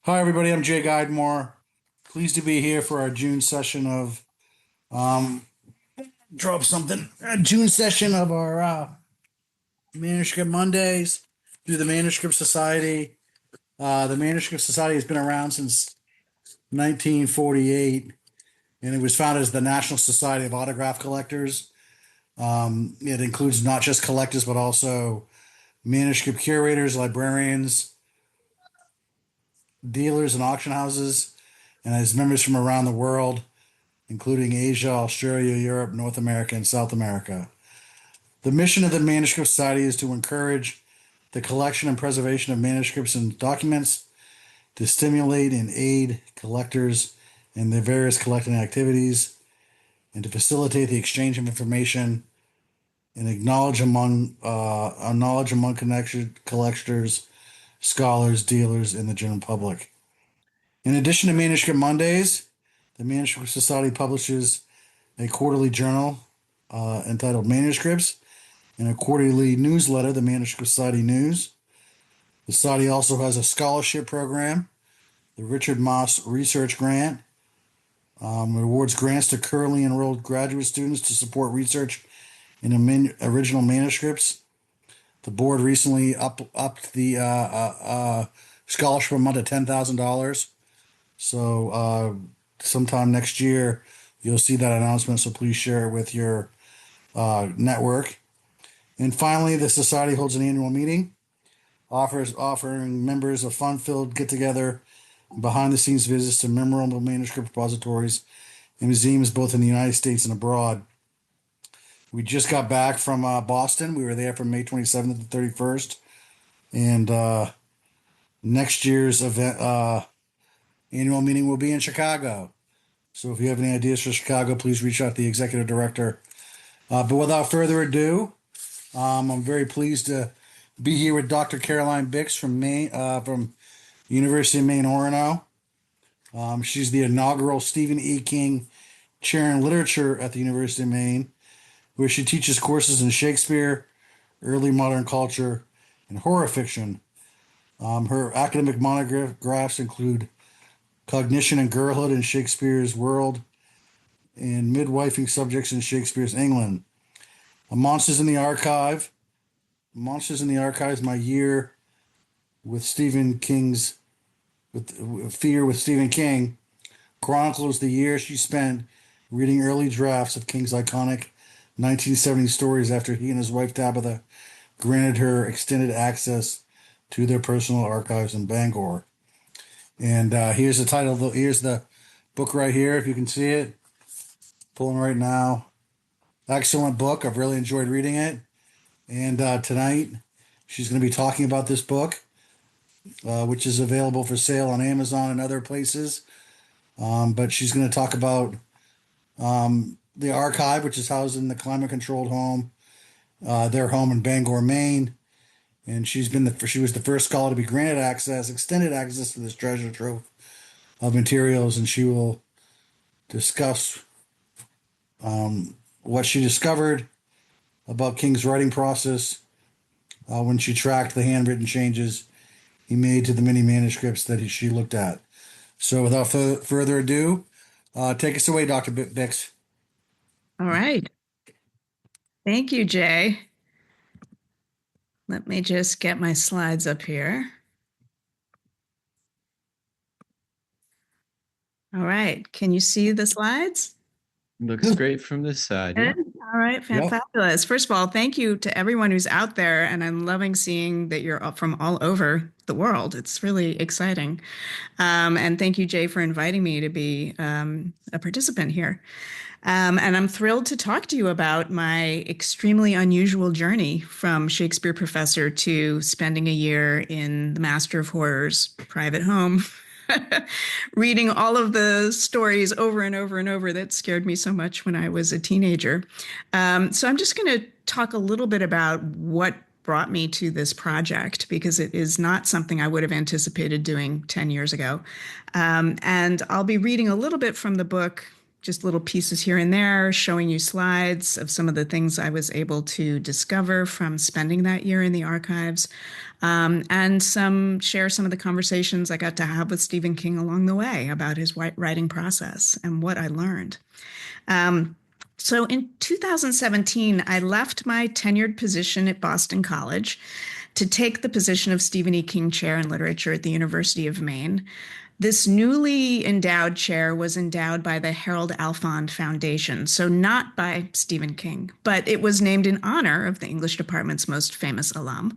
Hi, everybody. I'm Jay Guidemore. Pleased to be here for our June session of um, drop something. June session of our Manuscript Mondays through the Manuscript Society. The Manuscript Society has been around since 1948, and it was founded as the National Society of Autograph Collectors. It includes not just collectors, but also manuscript curators, librarians, dealers, and auction houses, and has members from around the world, including Asia, Australia, Europe, North America, and South America. The mission of the Manuscript Society is to encourage the collection and preservation of manuscripts and documents, to stimulate and aid collectors in their various collecting activities, and to facilitate the exchange of information and knowledge among collectors, scholars, dealers, and the general public. In addition to Manuscript Mondays, the Manuscript Society publishes a quarterly journal entitled Manuscripts, and a quarterly newsletter, the Manuscript Society News. The Society also has a scholarship program, the Richard Moss Research Grant. It awards grants to currently enrolled graduate students to support research in original manuscripts. The board recently upped the scholarship amount to $10,000. So sometime next year, you'll see that announcement. So please share it with your network. And finally, the society holds an annual meeting, offering members a fun-filled get-together, behind-the-scenes visits to memorable manuscript repositories and museums both in the United States and abroad. We just got back from Boston. We were there from May 27th to 31st, and next year's event annual meeting will be in Chicago. So if you have any ideas for Chicago, please reach out to the executive director. But without further ado, I'm very pleased to be here with Dr. Caroline Bicks from Maine, from University of Maine, Orono. She's the inaugural Stephen E. King Chair in Literature at the University of Maine, where she teaches courses in Shakespeare, early modern culture, and horror fiction. Her academic monographs include Cognition and Girlhood in Shakespeare's World and Midwifing Subjects in Shakespeare's England. Monsters in the Archive. Monsters in the Archives, my year with Stephen King's Fear with Stephen King, chronicles the year she spent reading early drafts of King's iconic 1970 stories after he and his wife Tabitha granted her extended access to their personal archives in Bangor. And here's the title. Here's the book right here, if you can see it. Pulling right now. Excellent book. I've really enjoyed reading it. And tonight, she's going to be talking about this book, which is available for sale on Amazon and other places. But she's going to talk about the archive, which is housed in the climate-controlled home, their home in Bangor, Maine. And she was the first scholar to be granted extended access to this treasure trove of materials, and she will discuss what she discovered about King's writing process when she tracked the handwritten changes he made to the many manuscripts that she looked at. So without further ado, take us away, Dr. Bix. All right. Thank you, Jay. Let me just get my slides up here. All right. Can you see the slides? Looks great from this side. Yeah. All right, fabulous. First of all, thank you to everyone who's out there, and I'm loving seeing that you're from all over the world. It's really exciting. And thank you, Jay, for inviting me to be a participant here. And I'm thrilled to talk to you about my extremely unusual journey from Shakespeare professor to spending a year in the Master of Horror's private home. Reading all of the stories over and over and over that scared me so much when I was a teenager. So I'm just going to talk a little bit about what brought me to this project, because it is not something I would have anticipated doing 10 years ago. And I'll be reading a little bit from the book just little pieces here and there, showing you slides of some of the things I was able to discover from spending that year in the archives, and share some of the conversations I got to have with Stephen King along the way about his writing process and what I learned. So in 2017, I left my tenured position at Boston College to take the position of Stephen E. King Chair in Literature at the University of Maine. This newly endowed chair was endowed by the Harold Alfond Foundation, so not by Stephen King, but it was named in honor of the English department's most famous alum.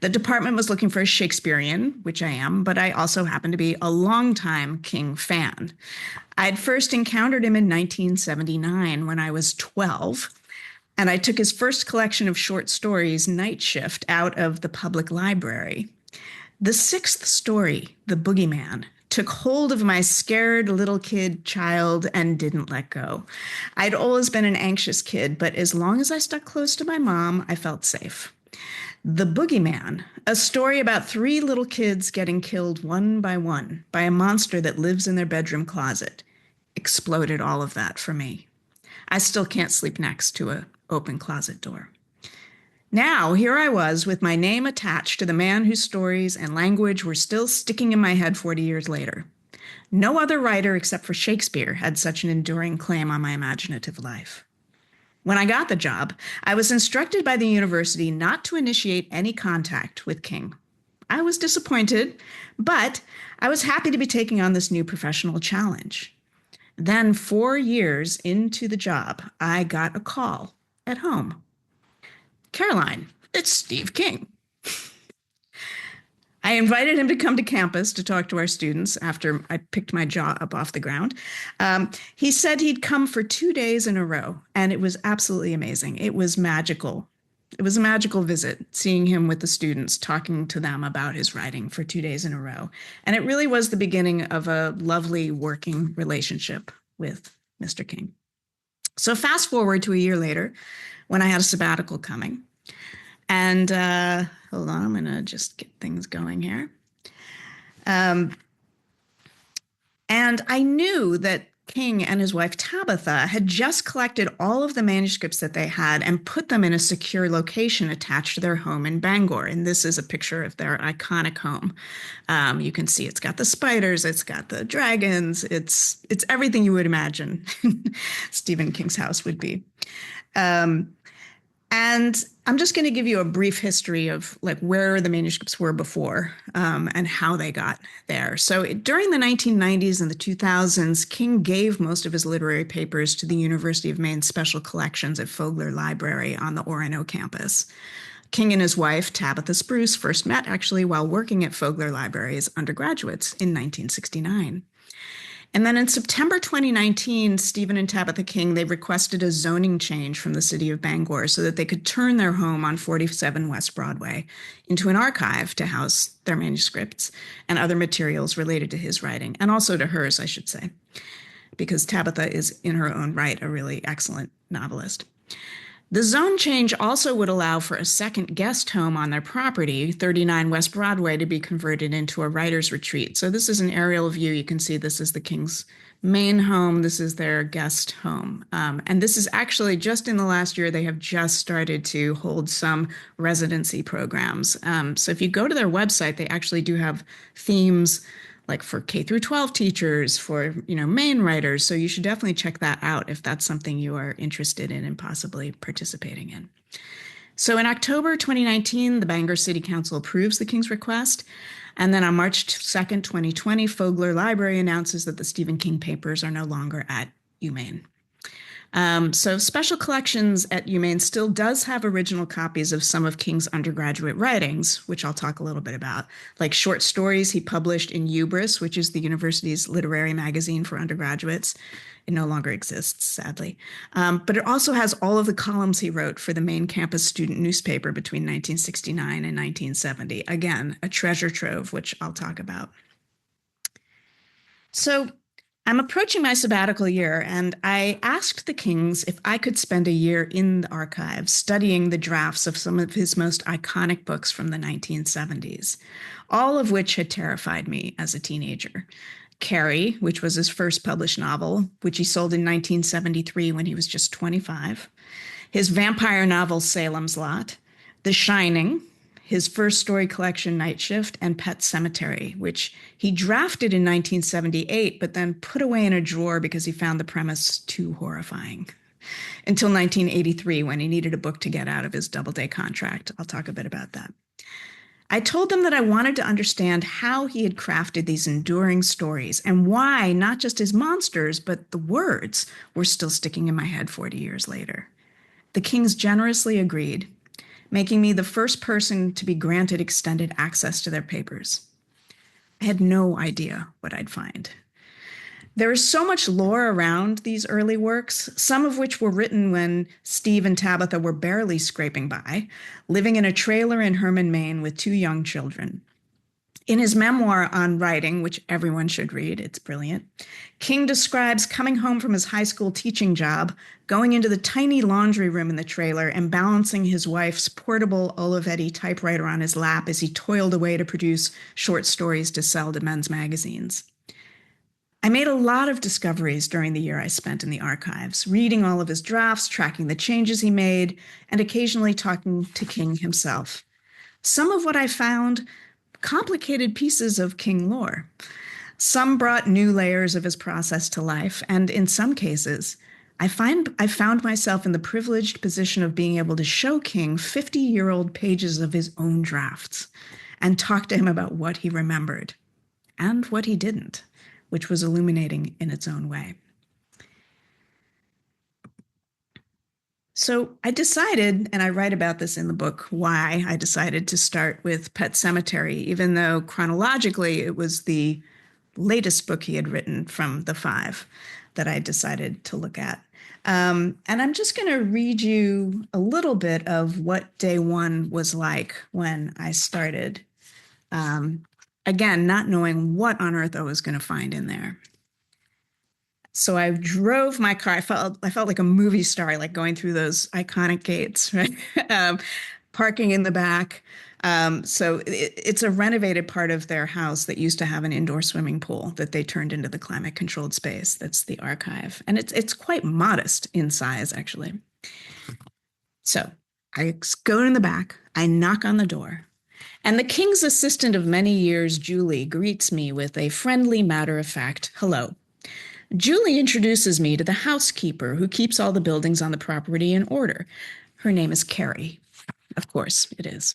The department was looking for a Shakespearean, which I am, but I also happen to be a longtime King fan. I'd first encountered him in 1979 when I was 12, and I took his first collection of short stories, Night Shift, out of the public library. The sixth story, The Boogeyman, took hold of my scared little child and didn't let go. I'd always been an anxious kid, but as long as I stuck close to my mom, I felt safe. The Boogeyman, a story about 3 little kids getting killed one by a monster that lives in their bedroom closet, exploded all of that for me. I still can't sleep next to an open closet door. Now, here I was with my name attached to the man whose stories and language were still sticking in my head 40 years later. No other writer except for Shakespeare had such an enduring claim on my imaginative life. When I got the job, I was instructed by the university not to initiate any contact with King. I was disappointed, but I was happy to be taking on this new professional challenge. Then, 4 years into the job, I got a call at home. Caroline, it's Steve King. I invited him to come to campus to talk to our students after I picked my jaw up off the ground. He said he'd come for 2 days in a row, and it was absolutely amazing. It was magical. It was a magical visit, seeing him with the students, talking to them about his writing for 2 days in a row. And it really was the beginning of a lovely working relationship with Mr. King. So fast forward to a year later, when I had a sabbatical coming. And hold on, I'm going to just get things going here. And I knew that King and his wife Tabitha had just collected all of the manuscripts that they had and put them in a secure location attached to their home in Bangor. And this is a picture of their iconic home. You can see it's got the spiders, it's got the dragons, it's everything you would imagine Stephen King's house would be. And I'm just going to give you a brief history of like where the manuscripts were before and how they got there. So during the 1990s and the 2000s, King gave most of his literary papers to the University of Maine Special Collections at Fogler Library on the Orono campus. King and his wife, Tabitha Spruce, first met actually while working at Fogler Library as undergraduates in 1969. And then in September 2019, Stephen and Tabitha King, they requested a zoning change from the city of Bangor so that they could turn their home on 47 West Broadway into an archive to house their manuscripts and other materials related to his writing, and also to hers, I should say, because Tabitha is in her own right a really excellent novelist. The zone change also would allow for a second guest home on their property, 39 West Broadway, to be converted into a writer's retreat. So this is an aerial view. You can see this is the King's main home. This is their guest home. And this is actually just in the last year, they have just started to hold some residency programs. So if you go to their website, they actually do have themes like for K through 12 teachers, for, Maine writers. So you should definitely check that out if that's something you are interested in and possibly participating in. So in October 2019, the Bangor City Council approves the King's request. And then on March 2nd, 2020, Fogler Library announces that the Stephen King papers are no longer at UMaine. So Special Collections at UMaine still does have original copies of some of King's undergraduate writings, which I'll talk a little bit about, like short stories he published in Hubris, which is the university's literary magazine for undergraduates. It no longer exists, sadly. But it also has all of the columns he wrote for the Maine campus student newspaper between 1969 and 1970. Again, a treasure trove, which I'll talk about. So I'm approaching my sabbatical year, and I asked the Kings if I could spend a year in the archives studying the drafts of some of his most iconic books from the 1970s, all of which had terrified me as a teenager. Carrie, which was his first published novel, which he sold in 1973 when he was just 25. His vampire novel, Salem's Lot. The Shining, his first story collection, Night Shift, and Pet Cemetery, which he drafted in 1978, but then put away in a drawer because he found the premise too horrifying. Until 1983, when he needed a book to get out of his Doubleday contract. I'll talk a bit about that. I told them that I wanted to understand how he had crafted these enduring stories and why not just his monsters, but the words were still sticking in my head 40 years later. The Kings generously agreed, making me the first person to be granted extended access to their papers. I had no idea what I'd find. There is so much lore around these early works, some of which were written when Steve and Tabitha were barely scraping by, living in a trailer in Herman, Maine with 2 young children. In his memoir on writing, which everyone should read, it's brilliant, King describes coming home from his high school teaching job, going into the tiny laundry room in the trailer and balancing his wife's portable Olivetti typewriter on his lap as he toiled away to produce short stories to sell to men's magazines. I made a lot of discoveries during the year I spent in the archives, reading all of his drafts, tracking the changes he made, and occasionally talking to King himself. Some of what I found complicated pieces of King lore. Some brought new layers of his process to life, and in some cases, I found myself in the privileged position of being able to show King 50-year-old pages of his own drafts and talk to him about what he remembered and what he didn't, which was illuminating in its own way. So I decided, and I write about this in the book, why I decided to start with Pet Cemetery, even though chronologically it was the latest book he had written from the 5 that I decided to look at. And I'm just going to read you a little bit of what day 1 was like when I started. Again, not knowing what on earth I was going to find in there. So I drove my car. I felt like a movie star, like going through those iconic gates, right? Parking in the back. So it's a renovated part of their house that used to have an indoor swimming pool that they turned into the climate-controlled space. That's the archive, and it's quite modest in size, actually. So I go in the back. I knock on the door. And the King's assistant of many years, Julie, greets me with a friendly, matter-of-fact hello. Julie introduces me to the housekeeper who keeps all the buildings on the property in order. Her name is Carrie. Of course, it is.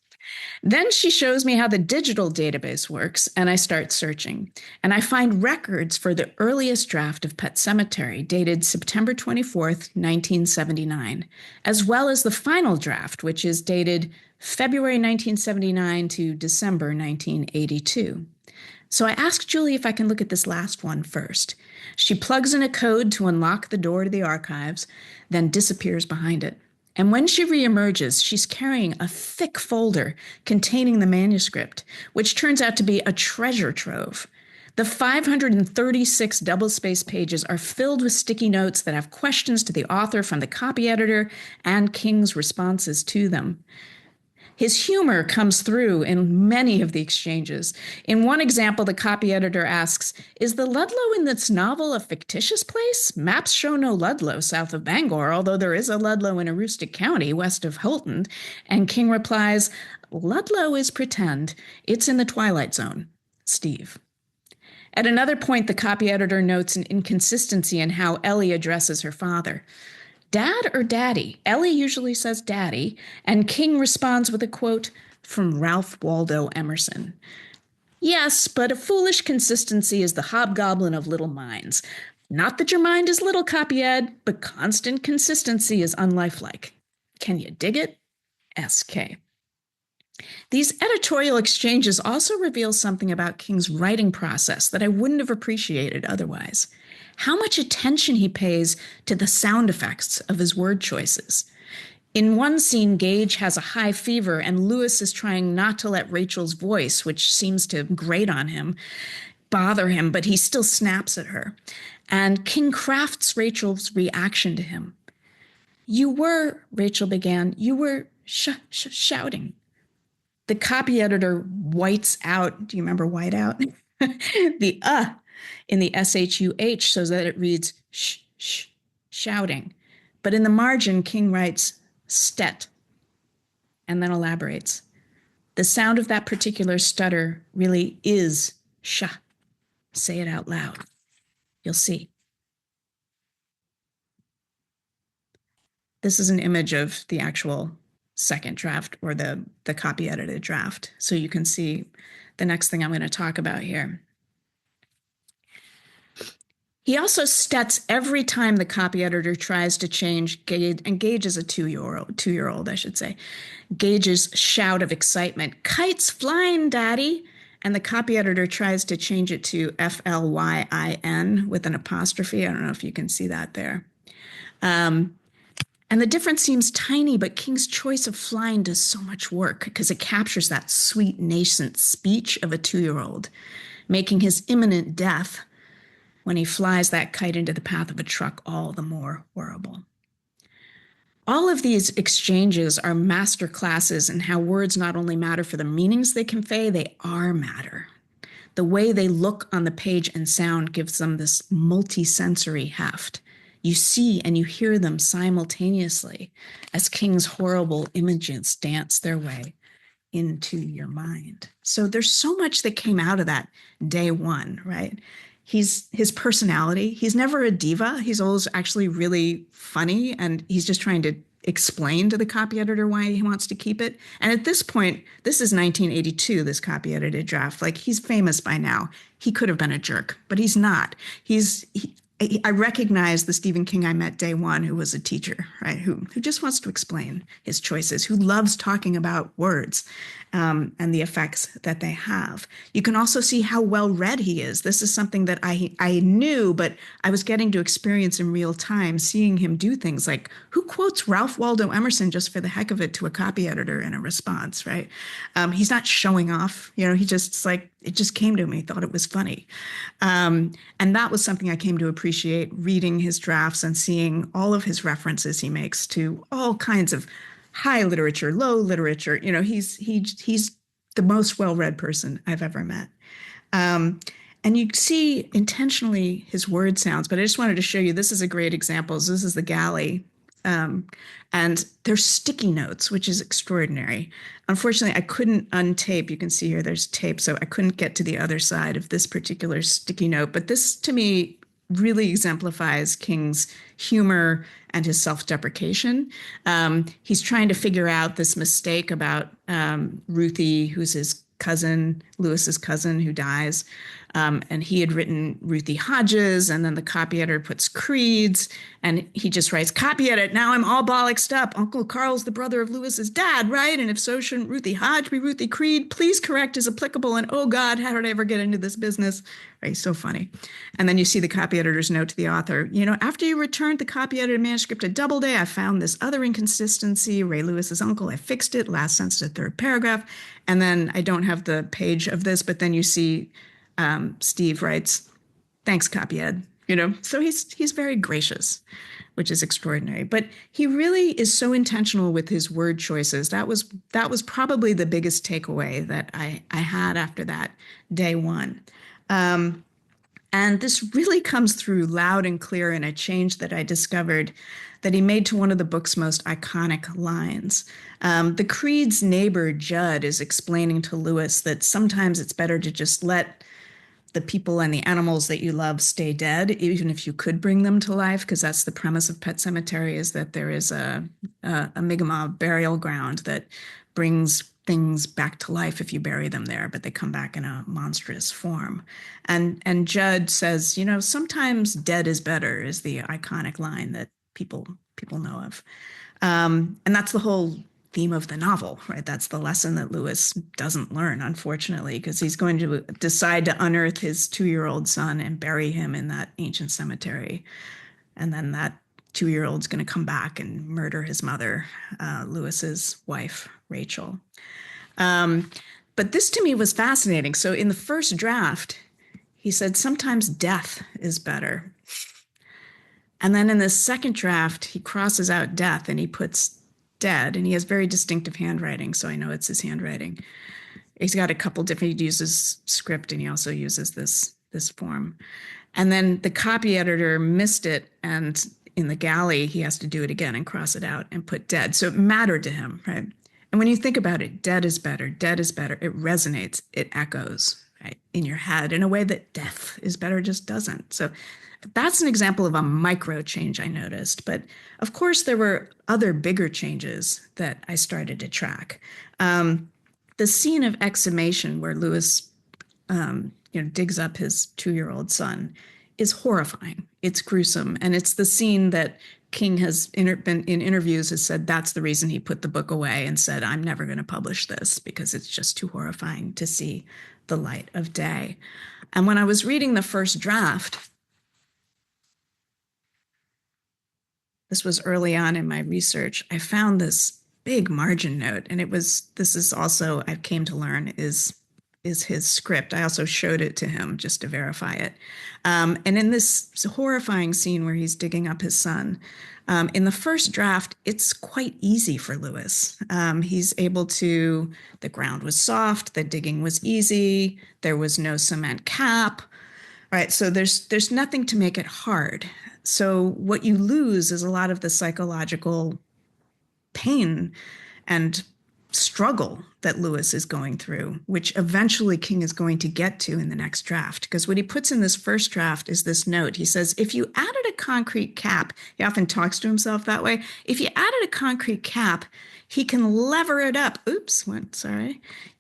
Then she shows me how the digital database works, and I start searching. And I find records for the earliest draft of Pet Cemetery, dated September 24th, 1979, as well as the final draft, which is dated February 1979 to December 1982. So I asked Julie if I can look at this last one first. She plugs in a code to unlock the door to the archives, then disappears behind it. And when she reemerges, she's carrying a thick folder containing the manuscript, which turns out to be a treasure trove. The 536 double-spaced pages are filled with sticky notes that have questions to the author from the copy editor and King's responses to them. His humor comes through in many of the exchanges. In one example, the copy editor asks, "Is the Ludlow in this novel a fictitious place? Maps show no Ludlow south of Bangor, although there is a Ludlow in Aroostook County west of Holton." And King replies, "Ludlow is pretend. It's in the Twilight Zone. Steve." At another point, the copy editor notes an inconsistency in how Ellie addresses her father. "Dad or Daddy?" Ellie usually says Daddy, and King responds with a quote from Ralph Waldo Emerson. "Yes, but a foolish consistency is the hobgoblin of little minds. Not that your mind is little, copy ed, but constant consistency is unlifelike. Can you dig it? SK." These editorial exchanges also reveal something about King's writing process that I wouldn't have appreciated otherwise. How much attention he pays to the sound effects of his word choices. In one scene, Gage has a high fever and Lewis is trying not to let Rachel's voice, which seems to grate on him, bother him, but he still snaps at her. And King crafts Rachel's reaction to him. Rachel began, "you were shouting." The copy editor whites out. Do you remember white out? The in the SHUH so that it reads sh, sh, shouting. But in the margin, King writes stet and then elaborates. The sound of that particular stutter really is sh. Say it out loud. You'll see. This is an image of the actual second draft or the copy edited draft. So you can see the next thing I'm going to talk about here. He also stets every time the copy editor tries to change Gage, and Gage is a two-year-old, I should say. Gage's shout of excitement, "Kites flying, Daddy!" And the copy editor tries to change it to FLYIN with an apostrophe. I don't know if you can see that there. And the difference seems tiny, but King's choice of flying does so much work because it captures that sweet, nascent speech of a two-year-old, making his imminent death when he flies that kite into the path of a truck all the more horrible. All of these exchanges are master classes in how words not only matter for the meanings they convey, they are matter. The way they look on the page and sound gives them this multi-sensory heft. You see and you hear them simultaneously as King's horrible images dance their way into your mind. So there's so much that came out of that day one, right? His personality. He's never a diva. He's always actually really funny, and he's just trying to explain to the copy editor why he wants to keep it. And at this point, this is 1982, this copy edited draft. Like, he's famous by now. He could have been a jerk, but he's not. I recognize the Stephen King I met day one, who was a teacher, right? Who just wants to explain his choices, who loves talking about words and the effects that they have. You can also see how well read he is. This is something that I knew, but I was getting to experience in real time, seeing him do things like, who quotes Ralph Waldo Emerson just for the heck of it to a copy editor in a response, right? He's not showing off, he just it just came to me, thought it was funny. And that was something I came to appreciate reading his drafts and seeing all of his references he makes to all kinds of high literature, low literature. He's the most well-read person I've ever met. And you see intentionally his word sounds, but I just wanted to show you, this is a great example. So this is the galley. And there's sticky notes, which is extraordinary. Unfortunately, I couldn't untape. You can see here there's tape, so I couldn't get to the other side of this particular sticky note. But this, to me, really exemplifies King's humor and his self-deprecation. He's trying to figure out this mistake about Ruthie, who's his cousin, Lewis's cousin, who dies. And he had written Ruthie Hodges, and then the copy editor puts Creeds, and he just writes, copy edit, now I'm all bollocksed up. Uncle Carl's the brother of Lewis's dad, right? And if so, shouldn't Ruthie Hodge be Ruthie Creed? Please correct as applicable. And oh God, how did I ever get into this business? Right, so funny. And then you see the copy editor's note to the author, after you returned the copy edited manuscript at Doubleday, I found this other inconsistency. Ray Lewis's uncle, I fixed it, last sentence to third paragraph. And then I don't have the page of this, but then you see Steve writes, thanks, copy ed. So he's very gracious, which is extraordinary. But he really is so intentional with his word choices. That was probably the biggest takeaway that I had after that day one. And this really comes through loud and clear in a change that I discovered that he made to one of the book's most iconic lines. The Creed's neighbor, Judd, is explaining to Lewis that sometimes it's better to just let the people and the animals that you love stay dead, even if you could bring them to life, because that's the premise of Pet Sematary, is that there is a Mi'kmaq burial ground that brings things back to life if you bury them there, but they come back in a monstrous form. And Judd says, sometimes dead is better, is the iconic line that people know of. And that's the whole theme of the novel, right? That's the lesson that Lewis doesn't learn, unfortunately, because he's going to decide to unearth his 2-year-old son and bury him in that ancient cemetery. And then that 2-year-old's going to come back and murder his mother, Lewis's wife, Rachel. But this to me was fascinating. So in the first draft, he said, sometimes death is better. And then in the second draft, he crosses out death and he puts dead, and he has very distinctive handwriting, so I know it's his handwriting. He's got a couple different, he uses script and he also uses this this form. And then the copy editor missed it, and in the galley, he has to do it again and cross it out and put dead. So it mattered to him, right? And when you think about it, dead is better, dead is better. It resonates, it echoes, right, in your head in a way that death is better just doesn't. So that's an example of a micro change I noticed. But of course, there were other bigger changes that I started to track. The scene of exhumation where Lewis digs up his 2-year-old son is horrifying. It's gruesome. And it's the scene that King has been in interviews has said that's the reason he put the book away and said, I'm never going to publish this because it's just too horrifying to see the light of day. And when I was reading the first draft, this was early on in my research, I found this big margin note. And this is also, I came to learn, is his script. I also showed it to him just to verify it. And in this horrifying scene where he's digging up his son, in the first draft, it's quite easy for Lewis. He's able to, the ground was soft, the digging was easy, there was no cement cap, right? So there's nothing to make it hard. So what you lose is a lot of the psychological pain and struggle that Lewis is going through, which eventually King is going to get to in the next draft. Because what he puts in this first draft is this note. He says, if you added a concrete cap, he often talks to himself that way. If you added a concrete cap, he can lever it up.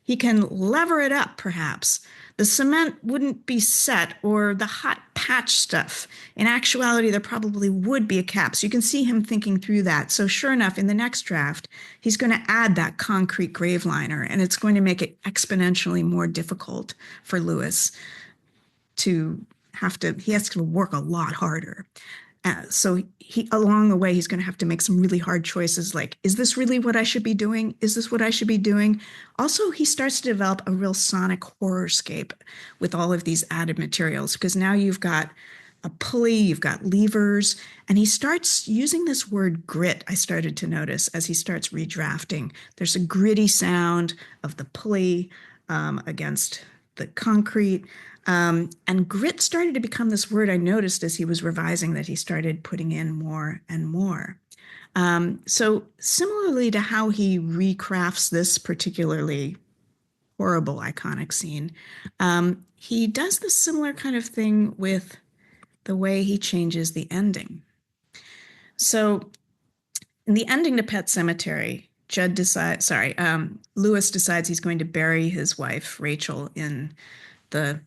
He can lever it up, perhaps. The cement wouldn't be set, or the hot patch stuff. In actuality, there probably would be a cap. So you can see him thinking through that. So sure enough, in the next draft, he's going to add that concrete grave liner, and it's going to make it exponentially more difficult for Lewis he has to work a lot harder. So along the way, he's going to have to make some really hard choices like, is this really what I should be doing? Is this what I should be doing? Also, he starts to develop a real sonic horrorscape with all of these added materials, because now you've got a pulley, you've got levers, and he starts using this word grit, I started to notice, as he starts redrafting. There's a gritty sound of the pulley against the concrete. And grit started to become this word I noticed as he was revising, that he started putting in more and more. So similarly to how he recrafts this particularly horrible iconic scene, he does the similar kind of thing with the way he changes the ending. So in the ending to Pet Sematary, Lewis decides he's going to bury his wife, Rachel, in the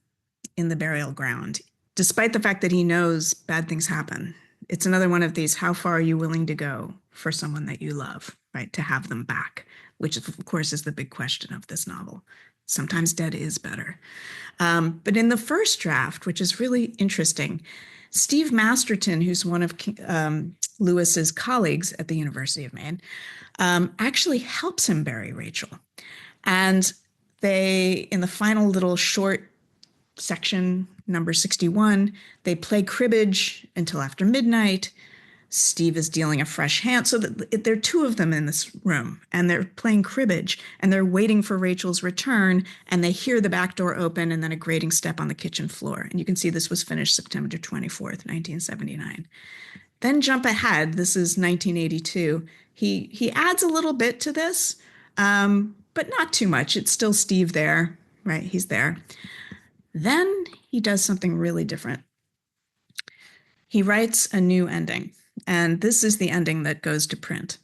burial ground, despite the fact that he knows bad things happen. It's another one of these, how far are you willing to go for someone that you love, right? To have them back, which of course is the big question of this novel. Sometimes dead is better. But in the first draft, which is really interesting, Steve Masterton, who's one of Lewis's colleagues at the University of Maine, actually helps him bury Rachel. And they, in the final little short section, number 61, they play cribbage until after midnight. Steve is dealing a fresh hand. So there are two of them in this room, and they're playing cribbage, and they're waiting for Rachel's return, and they hear the back door open and then a grating step on the kitchen floor. And you can see this was finished September 24th, 1979. Then jump ahead. This is 1982. He adds a little bit to this, but not too much. It's still Steve there, right? He's there. Then he does something really different. He writes a new ending, and this is the ending that goes to print.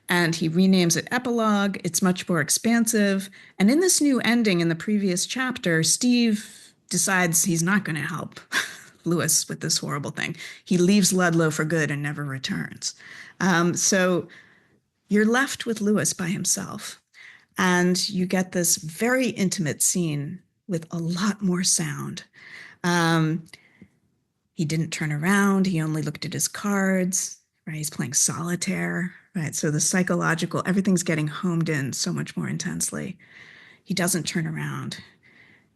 And he renames it Epilogue. It's much more expansive. And in this new ending, in the previous chapter, Steve decides he's not going to help Lewis with this horrible thing. He leaves Ludlow for good and never returns. So you're left with Lewis by himself, and you get this very intimate scene with a lot more sound. He didn't turn around. He only looked at his cards, right? He's playing solitaire, right? So the psychological, everything's getting homed in so much more intensely. He doesn't turn around.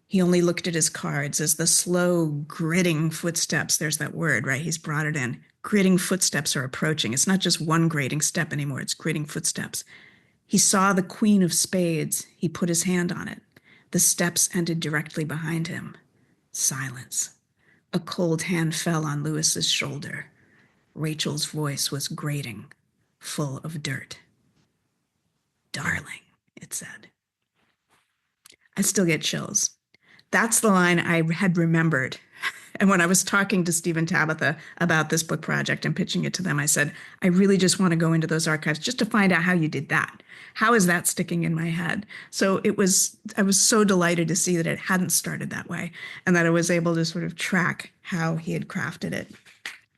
He only looked at his cards as the slow gritting footsteps, there's that word, right? He's brought it in. Gritting footsteps are approaching. It's not just one grating step anymore. It's gritting footsteps. He saw the Queen of Spades. He put his hand on it. The steps ended directly behind him. Silence. A cold hand fell on Lewis's shoulder. Rachel's voice was grating, full of dirt. Darling, it said. I still get chills. That's the line I had remembered. And when I was talking to Steve and Tabitha about this book project and pitching it to them, I said, I really just want to go into those archives just to find out how you did that. How is that sticking in my head? So I was so delighted to see that it hadn't started that way and that I was able to sort of track how he had crafted it.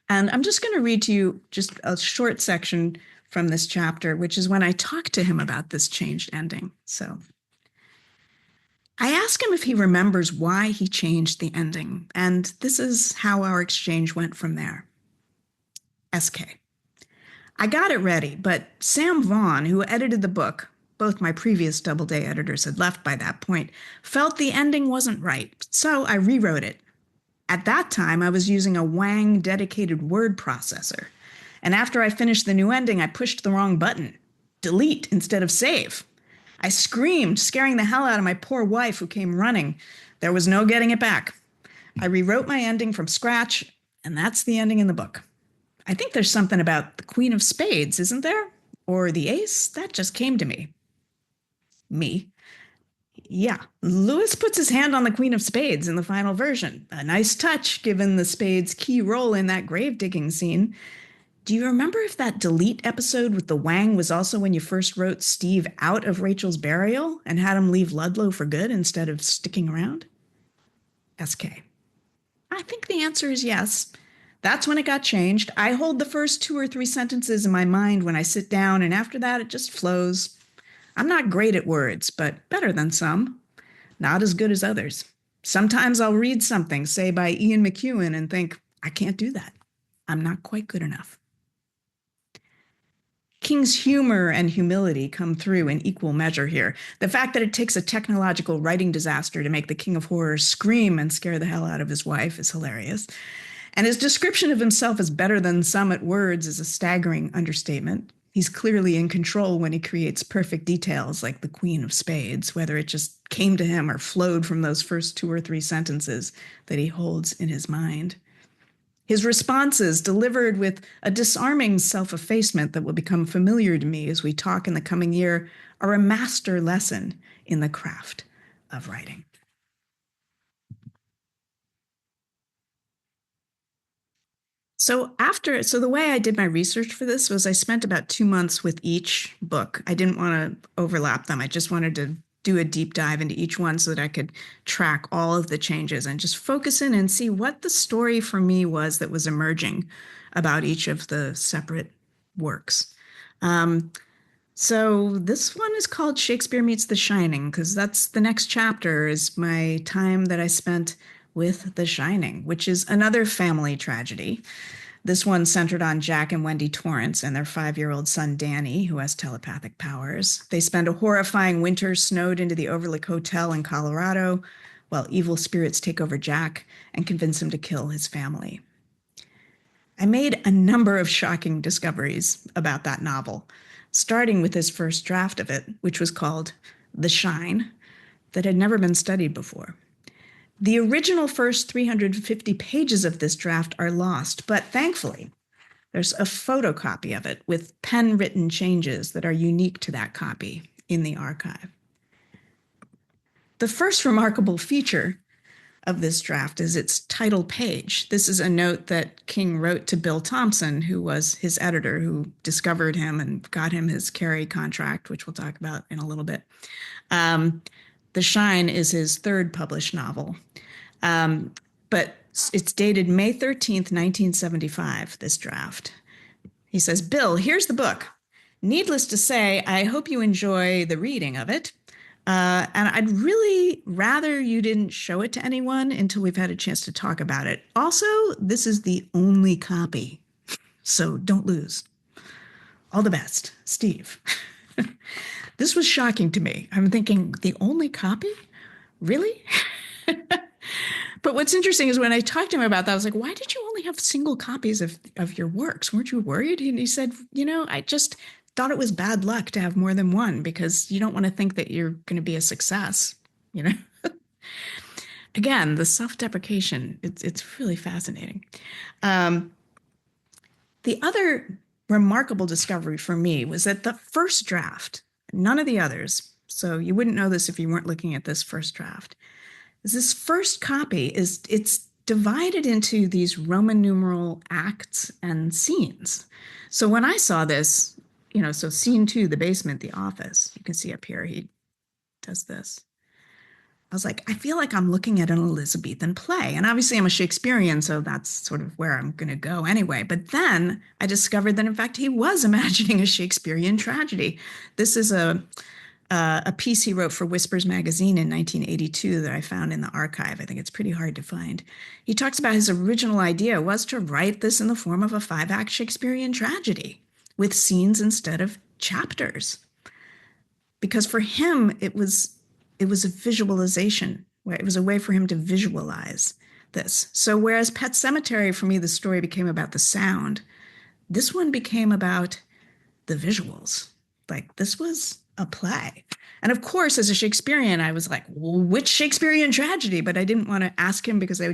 And I'm just going to read to you just a short section from this chapter, which is when I talked to him about this changed ending. So I asked him if he remembers why he changed the ending, and this is how our exchange went from there. SK. I got it ready, but Sam Vaughn, who edited the book, both my previous Doubleday editors had left by that point, felt the ending wasn't right, so I rewrote it. At that time, I was using a Wang dedicated word processor, and after I finished the new ending, I pushed the wrong button. Delete instead of save. I screamed, scaring the hell out of my poor wife who came running. There was no getting it back. I rewrote my ending from scratch, and that's the ending in the book. I think there's something about the Queen of Spades, isn't there? Or the Ace? That just came to me. Me? Yeah, Lewis puts his hand on the Queen of Spades in the final version. A nice touch, given the Spades' key role in that grave digging scene. Do you remember if that delete episode with the Wang was also when you first wrote Steve out of Rachel's burial and had him leave Ludlow for good instead of sticking around? SK. I think the answer is yes. That's when it got changed. I hold the first 2 or 3 sentences in my mind when I sit down, and after that, it just flows. I'm not great at words, but better than some. Not as good as others. Sometimes I'll read something, say by Ian McEwan, and think, I can't do that. I'm not quite good enough. King's humor and humility come through in equal measure here. The fact that it takes a technological writing disaster to make the King of Horrors scream and scare the hell out of his wife is hilarious. And his description of himself as better than some at words is a staggering understatement. He's clearly in control when he creates perfect details like the Queen of Spades, whether it just came to him or flowed from those first 2 or 3 sentences that he holds in his mind. His responses, delivered with a disarming self-effacement that will become familiar to me as we talk in the coming year, are a master lesson in the craft of writing. So the way I did my research for this was I spent about 2 months with each book. I didn't want to overlap them. I just wanted to do a deep dive into each one so that I could track all of the changes and just focus in and see what the story for me was that was emerging about each of the separate works. So this one is called Shakespeare Meets The Shining because that's the next chapter is my time that I spent with The Shining, which is another family tragedy. This one centered on Jack and Wendy Torrance and their 5-year-old son, Danny, who has telepathic powers. They spend a horrifying winter snowed into the Overlook Hotel in Colorado while evil spirits take over Jack and convince him to kill his family. I made a number of shocking discoveries about that novel, starting with his first draft of it, which was called The Shine, that had never been studied before. The original first 350 pages of this draft are lost, but thankfully, there's a photocopy of it with pen-written changes that are unique to that copy in the archive. The first remarkable feature of this draft is its title page. This is a note that King wrote to Bill Thompson, who was his editor, who discovered him and got him his Carey contract, which we'll talk about in a little bit. The Shine is his 3rd published novel. But it's dated May 13th, 1975, this draft. He says, Bill, here's the book. Needless to say, I hope you enjoy the reading of it. And I'd really rather you didn't show it to anyone until we've had a chance to talk about it. Also, this is the only copy, so don't lose. All the best, Steve. This was shocking to me. I'm thinking, the only copy? Really? But what's interesting is when I talked to him about that, I was like, why did you only have single copies of your works? Weren't you worried? And he said, I just thought it was bad luck to have more than one because you don't want to think that you're going to be a success, again, the self-deprecation, it's really fascinating. Um, the other remarkable discovery for me was that the first draft, none of the others, so you wouldn't know this if you weren't looking at this first draft, is this first copy it's divided into these Roman numeral acts and scenes. So when I saw this, so scene 2, the basement, the office, you can see up here, he does this. I was like, I feel like I'm looking at an Elizabethan play. And obviously, I'm a Shakespearean, so that's sort of where I'm going to go anyway. But then I discovered that, in fact, he was imagining a Shakespearean tragedy. This is a piece he wrote for Whispers magazine in 1982 that I found in the archive. I think it's pretty hard to find. He talks about his original idea was to write this in the form of a 5-act Shakespearean tragedy with scenes instead of chapters. Because for him, it was a visualization. It was a way for him to visualize this. So whereas Pet Sematary, for me, the story became about the sound, this one became about the visuals. Like, this was a play. And of course, as a Shakespearean, I was like, well, which Shakespearean tragedy? But I didn't want to ask him because I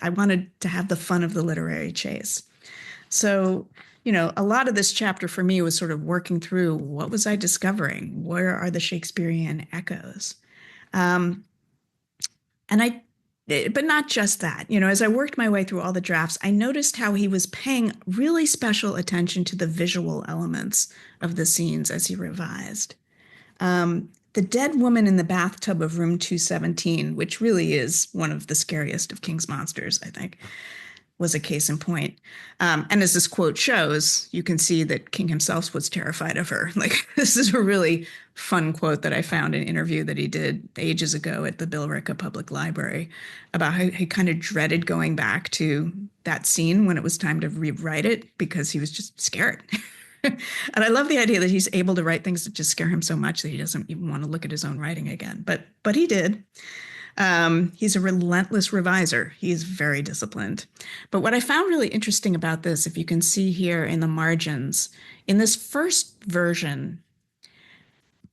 wanted to have the fun of the literary chase. So, a lot of this chapter for me was sort of working through, what was I discovering? Where are the Shakespearean echoes? But not just that. As I worked my way through all the drafts, I noticed how he was paying really special attention to the visual elements of the scenes as he revised. The dead woman in the bathtub of room 217, which really is one of the scariest of King's monsters, I think, was a case in point. And as this quote shows, you can see that King himself was terrified of her. Like, this is a really fun quote that I found in an interview that he did ages ago at the Billerica Public Library about how he kind of dreaded going back to that scene when it was time to rewrite it because he was just scared. And I love the idea that he's able to write things that just scare him so much that he doesn't even want to look at his own writing again. But he did. He's a relentless reviser. He's very disciplined. But what I found really interesting about this, if you can see here in the margins, in this first version,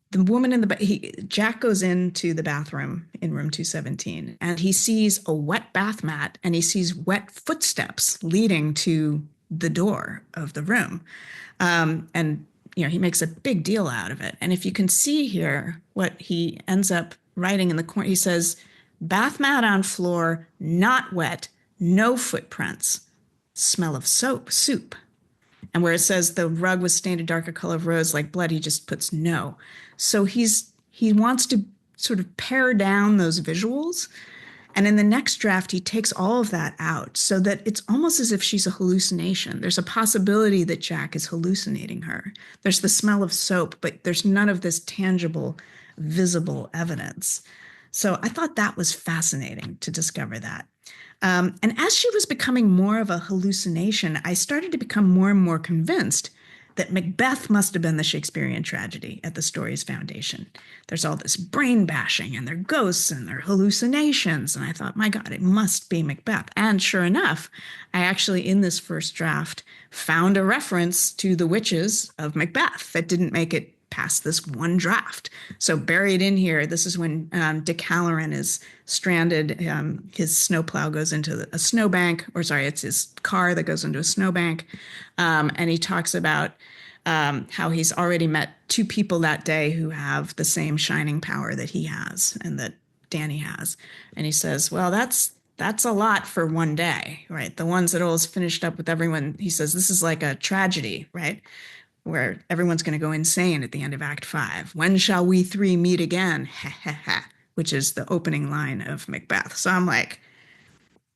the woman in Jack goes into the bathroom in room 217, and he sees a wet bath mat, and he sees wet footsteps leading to the door of the room. And he makes a big deal out of it. And if you can see here, what he ends up writing in the corner, he says, bath mat on floor, not wet, no footprints, smell of soup. And where it says the rug was stained a darker color of rose like blood, he just puts no. So he wants to sort of pare down those visuals. And in the next draft, he takes all of that out so that it's almost as if she's a hallucination. There's a possibility that Jack is hallucinating her. There's the smell of soap, but there's none of this tangible, visible evidence. So I thought that was fascinating to discover that. And as she was becoming more of a hallucination, I started to become more and more convinced that Macbeth must have been the Shakespearean tragedy at the story's foundation. There's all this brain bashing, and they're ghosts, and they're hallucinations. And I thought, my God, it must be Macbeth. And sure enough, I actually, in this first draft, found a reference to the witches of Macbeth that didn't make it past this one draft. So buried in here, this is when Dick Halloran is stranded. His snowplow goes into a snowbank, it's his car that goes into a snowbank. And he talks about how he's already met 2 people that day who have the same shining power that he has and that Danny has. And he says, well, that's a lot for one day, right? The ones that always finished up with everyone, he says, this is like a tragedy, right? Where everyone's going to go insane at the end of Act 5. When shall we 3 meet again? Ha ha ha, which is the opening line of Macbeth. So I'm like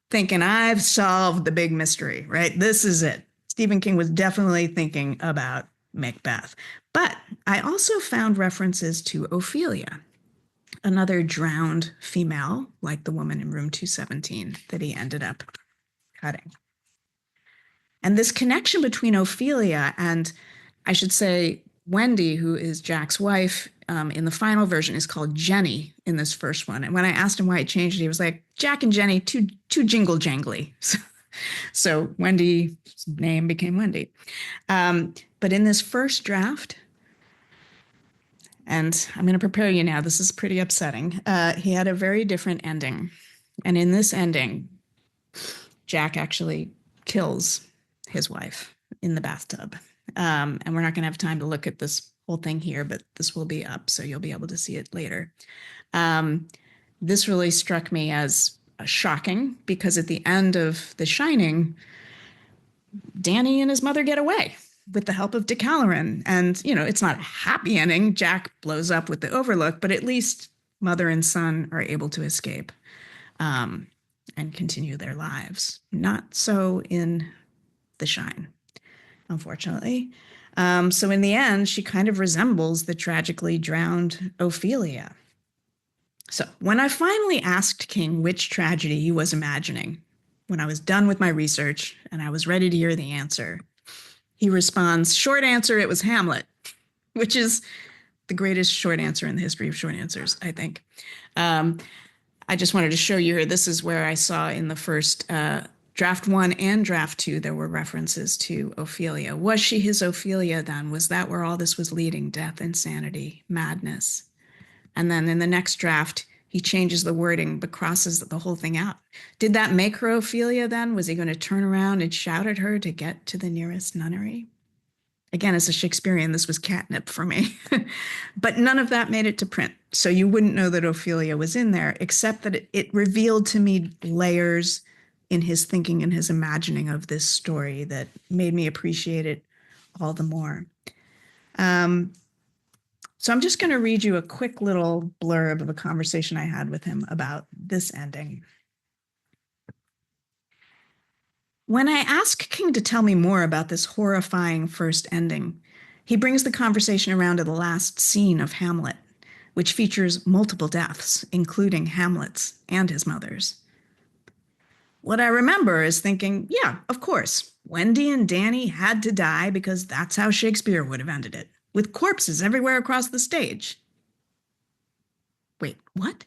thinking, I've solved the big mystery, right? This is it. Stephen King was definitely thinking about Macbeth. But I also found references to Ophelia, another drowned female, like the woman in room 217 that he ended up cutting. And this connection between Ophelia and, I should say, Wendy, who is Jack's wife, in the final version is called Jenny in this first one. And when I asked him why he changed it, he was like, Jack and Jenny, too jingle jangly. So Wendy's name became Wendy. But in this first draft, and I'm going to prepare you now, this is pretty upsetting, he had a very different ending. And in this ending, Jack actually kills his wife in the bathtub. And we're not going to have time to look at this whole thing here, but this will be up, so you'll be able to see it later. This really struck me as shocking because at the end of The Shining, Danny and his mother get away with the help of Decaloran. And, you know, it's not a happy ending. Jack blows up with the Overlook, but at least mother and son are able to escape and continue their lives. Not so in The Shine, unfortunately. So in the end, she kind of resembles the tragically drowned Ophelia. So when I finally asked King which tragedy he was imagining, when I was done with my research and I was ready to hear the answer, he responds, short answer, it was Hamlet, which is the greatest short answer in the history of short answers, I think. I just wanted to show you here, this is where I saw in the first draft 1 and draft 2, there were references to Ophelia. Was she his Ophelia then? Was that where all this was leading? Death, insanity, madness. And then in the next draft, he changes the wording, but crosses the whole thing out. Did that make her Ophelia then? Was he going to turn around and shout at her to get to the nearest nunnery? Again, as a Shakespearean, this was catnip for me. But none of that made it to print. So you wouldn't know that Ophelia was in there, except that it revealed to me layers in his thinking and his imagining of this story that made me appreciate it all the more. So I'm just going to read you a quick little blurb of a conversation I had with him about this ending. When I ask King to tell me more about this horrifying first ending, he brings the conversation around to the last scene of Hamlet, which features multiple deaths, including Hamlet's and his mother's. What I remember is thinking, yeah, of course, Wendy and Danny had to die because that's how Shakespeare would have ended it, with corpses everywhere across the stage. Wait, what?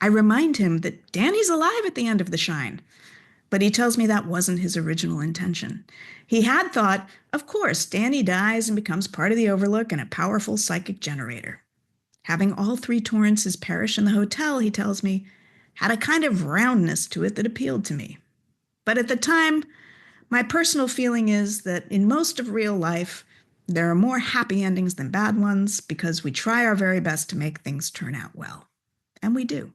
I remind him that Danny's alive at the end of The Shine, but he tells me that wasn't his original intention. He had thought, of course, Danny dies and becomes part of the Overlook and a powerful psychic generator. Having all 3 Torrances perish in the hotel, he tells me, had a kind of roundness to it that appealed to me. But at the time, my personal feeling is that in most of real life, there are more happy endings than bad ones because we try our very best to make things turn out well. And we do.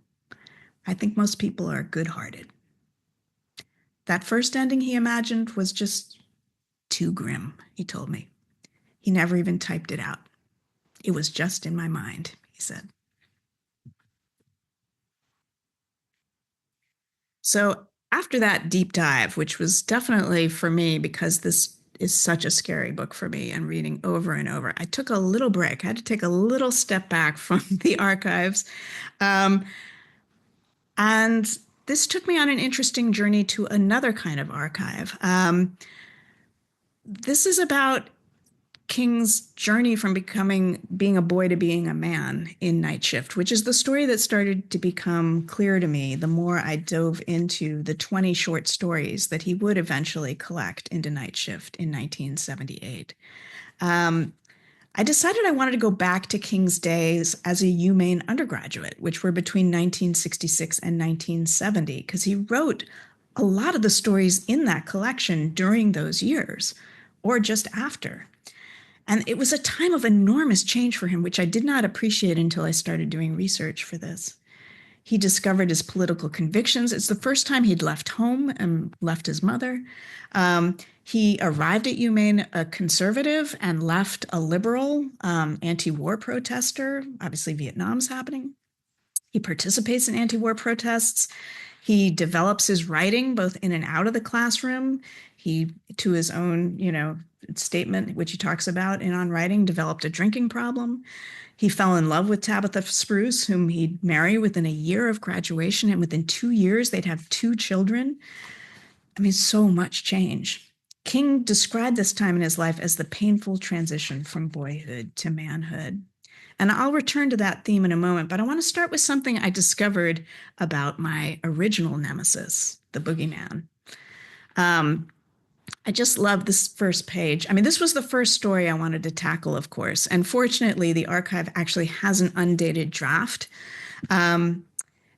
I think most people are good-hearted. That first ending he imagined was just too grim, he told me. He never even typed it out. It was just in my mind, he said. So after that deep dive, which was definitely for me because this is such a scary book for me and reading over and over, I took a little break. I had to take a little step back from the archives. And this took me on an interesting journey to another kind of archive. This is about King's journey from being a boy to being a man in Night Shift, which is the story that started to become clear to me the more I dove into the 20 short stories that he would eventually collect into Night Shift in 1978. I decided I wanted to go back to King's days as a Maine undergraduate, which were between 1966 and 1970, because he wrote a lot of the stories in that collection during those years, or just after. And it was a time of enormous change for him, which I did not appreciate until I started doing research for this. He discovered his political convictions. It's the first time he'd left home and left his mother. He arrived at UMaine a conservative and left a liberal anti-war protester. Obviously, Vietnam's happening. He participates in anti-war protests. He develops his writing both in and out of the classroom. He, to his own, statement, which he talks about in On Writing, developed a drinking problem. He fell in love with Tabitha Spruce, whom he'd marry within a year of graduation, and within 2 years, they'd have 2 children. I mean, so much change. King described this time in his life as the painful transition from boyhood to manhood. And I'll return to that theme in a moment, but I want to start with something I discovered about my original nemesis, the boogeyman. I just love this first page. I mean, this was the first story I wanted to tackle, of course. And fortunately, the archive actually has an undated draft.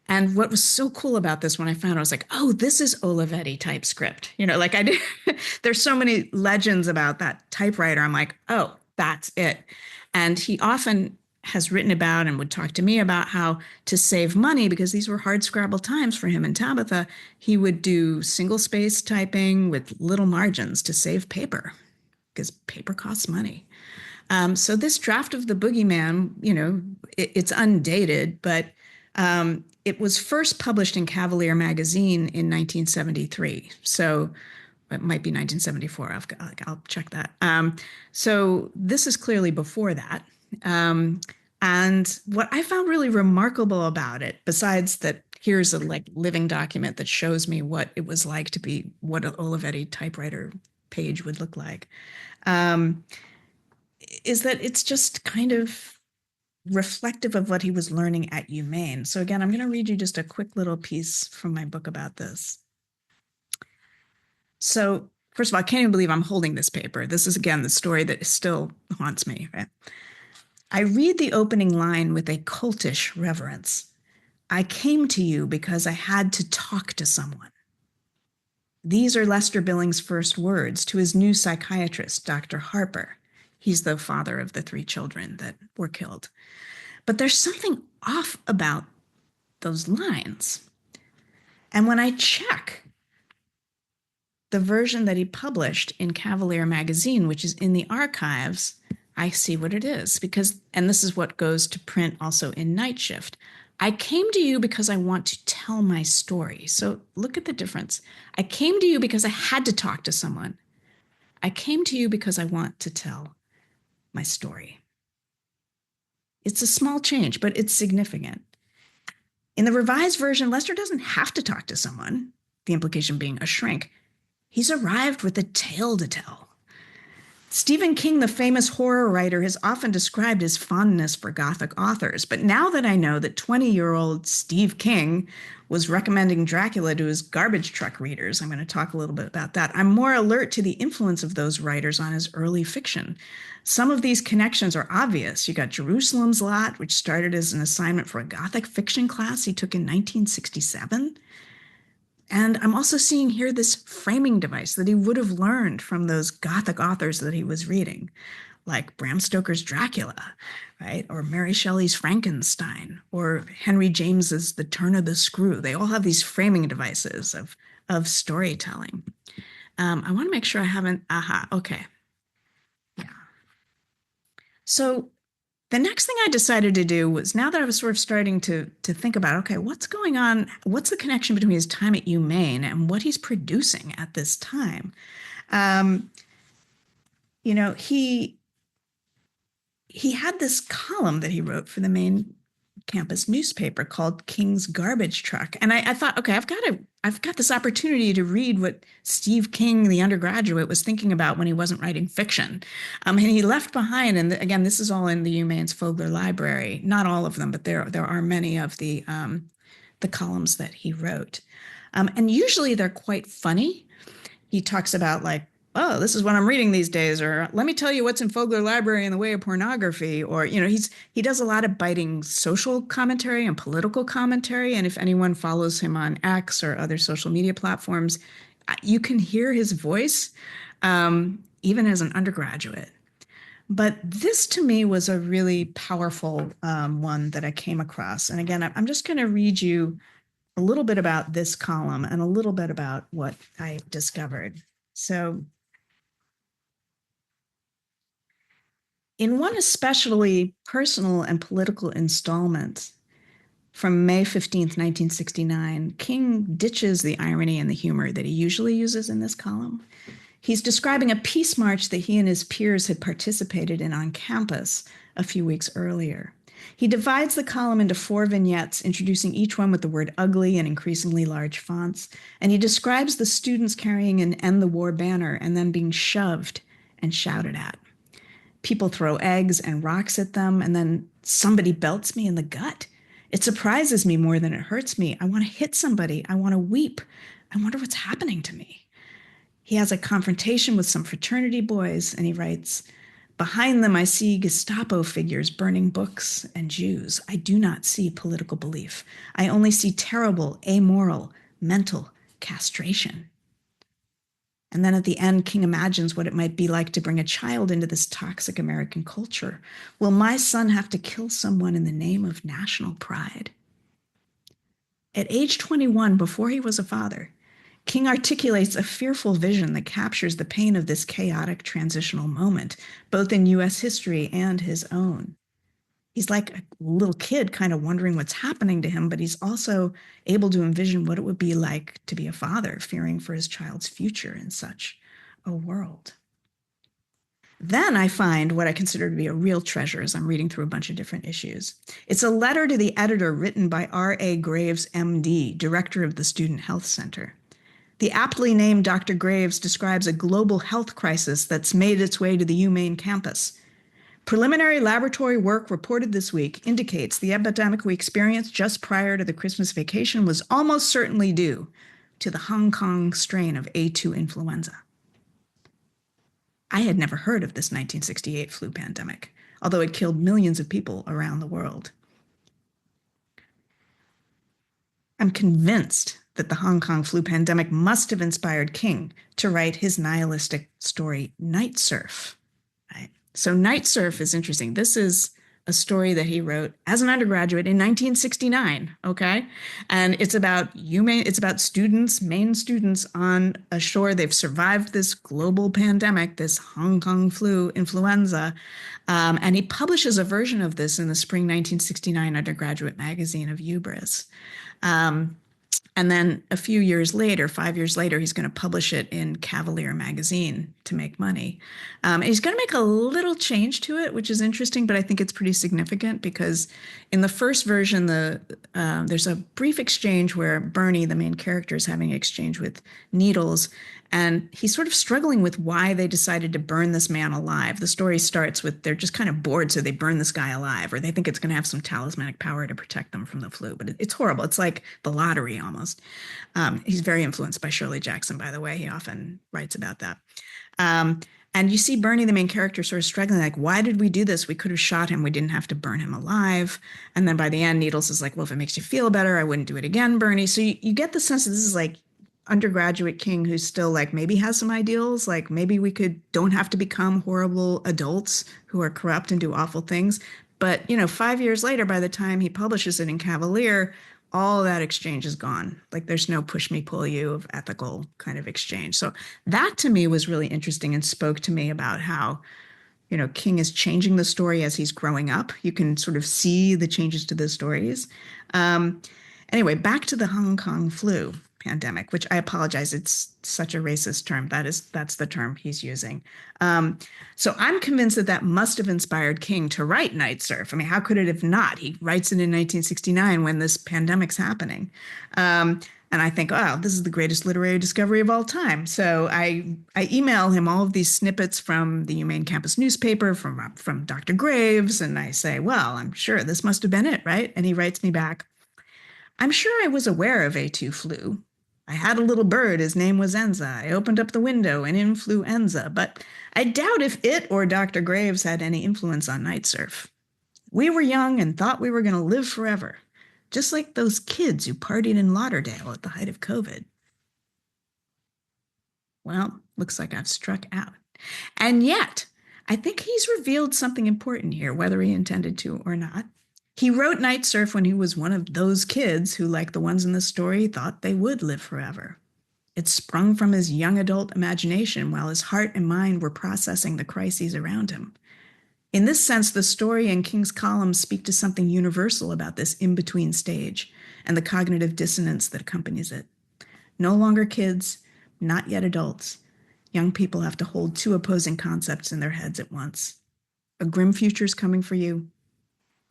And what was so cool about this when I found it, I was like, oh, this is Olivetti type script. Like I did, there's so many legends about that typewriter. I'm like, oh, that's it. And he often has written about and would talk to me about how to save money, because these were hard scrabble times for him and Tabitha, he would do single space typing with little margins to save paper, because paper costs money. So this draft of the Boogeyman, it's undated, but it was first published in Cavalier magazine in 1973. So it might be 1974. I'll check that. So this is clearly before that. And what I found really remarkable about it, besides that here's a living document that shows me what it was like to be what an Olivetti typewriter page would look like, is that it's just kind of reflective of what he was learning at Maine. So again, I'm going to read you just a quick little piece from my book about this. So first of all, I can't even believe I'm holding this paper. This is, again, the story that still haunts me, right? I read the opening line with a cultish reverence. I came to you because I had to talk to someone. These are Lester Billings' first words to his new psychiatrist, Dr. Harper. He's the father of the 3 children that were killed. But there's something off about those lines. And when I check the version that he published in Cavalier magazine, which is in the archives, I see what it is. And this is what goes to print also in Night Shift. I came to you because I want to tell my story. So look at the difference. I came to you because I had to talk to someone. I came to you because I want to tell my story. It's a small change, but it's significant. In the revised version, Lester doesn't have to talk to someone, the implication being a shrink. He's arrived with a tale to tell. Stephen King, the famous horror writer, has often described his fondness for Gothic authors. But now that I know that 20-year-old Steve King was recommending Dracula to his garbage truck readers, I'm going to talk a little bit about that. I'm more alert to the influence of those writers on his early fiction. Some of these connections are obvious. You got Jerusalem's Lot, which started as an assignment for a Gothic fiction class he took in 1967. And I'm also seeing here this framing device that he would have learned from those Gothic authors that he was reading, like Bram Stoker's Dracula, right? Or Mary Shelley's Frankenstein, or Henry James's The Turn of the Screw. They all have these framing devices of storytelling. I want to make sure I haven't, okay. Yeah. So the next thing I decided to do was, now that I was sort of starting to think about, okay, what's going on? What's the connection between his time at Maine and what he's producing at this time? He had this column that he wrote for the Maine campus newspaper called King's Garbage Truck. And I thought, okay, I've got this opportunity to read what Steve King, the undergraduate, was thinking about when he wasn't writing fiction. And he left behind, and again, this is all in the UMain's Fogler Library. Not all of them, but there are many of the columns that he wrote. And usually they're quite funny. He talks about oh, this is what I'm reading these days, or let me tell you what's in Fogler Library in the way of pornography, or, he does a lot of biting social commentary and political commentary. And if anyone follows him on X or other social media platforms, you can hear his voice, even as an undergraduate. But this to me was a really powerful one that I came across. And again, I'm just going to read you a little bit about this column and a little bit about what I discovered. So, in one especially personal and political installment from May 15th, 1969, King ditches the irony and the humor that he usually uses in this column. He's describing a peace march that he and his peers had participated in on campus a few weeks earlier. He divides the column into 4 vignettes, introducing each one with the word ugly in increasingly large fonts, and he describes the students carrying an End the War banner and then being shoved and shouted at. People throw eggs and rocks at them, and then somebody belts me in the gut. It surprises me more than it hurts me. I want to hit somebody. I want to weep. I wonder what's happening to me. He has a confrontation with some fraternity boys, and he writes, Behind them, I see Gestapo figures burning books and Jews. I do not see political belief. I only see terrible, amoral, mental castration. And then at the end, King imagines what it might be like to bring a child into this toxic American culture. Will my son have to kill someone in the name of national pride? At age 21, before he was a father, King articulates a fearful vision that captures the pain of this chaotic transitional moment, both in US history and his own. He's like a little kid kind of wondering what's happening to him, but he's also able to envision what it would be like to be a father, fearing for his child's future in such a world. Then I find what I consider to be a real treasure as I'm reading through a bunch of different issues. It's a letter to the editor written by R.A. Graves, MD, director of the Student Health Center. The aptly named Dr. Graves describes a global health crisis that's made its way to the Maine campus. Preliminary laboratory work reported this week indicates the epidemic we experienced just prior to the Christmas vacation was almost certainly due to the Hong Kong strain of A2 influenza. I had never heard of this 1968 flu pandemic, although it killed millions of people around the world. I'm convinced that the Hong Kong flu pandemic must have inspired King to write his nihilistic story, Night Surf. Right? So Night Surf is interesting. This is a story that he wrote as an undergraduate in 1969, okay? And it's about students, Maine students on a shore. They've survived this global pandemic, this Hong Kong flu influenza. And he publishes a version of this in the spring 1969 undergraduate magazine of Hubris. And then a few years later, 5 years later, he's going to publish it in Cavalier magazine to make money. And he's going to make a little change to it, which is interesting, but I think it's pretty significant because in the first version, there's a brief exchange where Bernie, the main character, is having an exchange with Needles, and he's sort of struggling with why they decided to burn this man alive. The story starts with they're just kind of bored, so they burn this guy alive, or they think it's going to have some talismanic power to protect them from the flu. But it's horrible. It's like the lottery almost. He's very influenced by Shirley Jackson, by the way. He often writes about that. And you see Bernie, the main character, sort of struggling, like, why did we do this? We could have shot him. We didn't have to burn him alive. And then by the end, Needles is like, well, if it makes you feel better, I wouldn't do it again, Bernie. So you get the sense that this is like undergraduate King who's still like maybe has some ideals, like maybe we don't have to become horrible adults who are corrupt and do awful things. But 5 years later, by the time he publishes it in Cavalier, all that exchange is gone. Like there's no push me, pull you of ethical kind of exchange. So that to me was really interesting and spoke to me about how, King is changing the story as he's growing up. You can sort of see the changes to the stories. Anyway, back to the Hong Kong flu pandemic, which I apologize, it's such a racist term. That's the term he's using. So I'm convinced that must have inspired King to write Night Surf. I mean, how could it have not? He writes it in 1969 when this pandemic's happening. And I think, wow, this is the greatest literary discovery of all time. So I email him all of these snippets from the UMaine campus newspaper, from Dr. Graves, and I say, well, I'm sure this must have been it, right? And he writes me back, I'm sure I was aware of A2 flu. I had a little bird, his name was Enza. I opened up the window and in flew Enza, but I doubt if it or Dr. Graves had any influence on Night Surf. We were young and thought we were going to live forever, just like those kids who partied in Lauderdale at the height of COVID. Well, looks like I've struck out. And yet, I think he's revealed something important here, whether he intended to or not. He wrote Night Surf when he was one of those kids who, like the ones in the story, thought they would live forever. It sprung from his young adult imagination while his heart and mind were processing the crises around him. In this sense, the story and King's columns speak to something universal about this in-between stage and the cognitive dissonance that accompanies it. No longer kids, not yet adults. Young people have to hold two opposing concepts in their heads at once. A grim future's coming for you,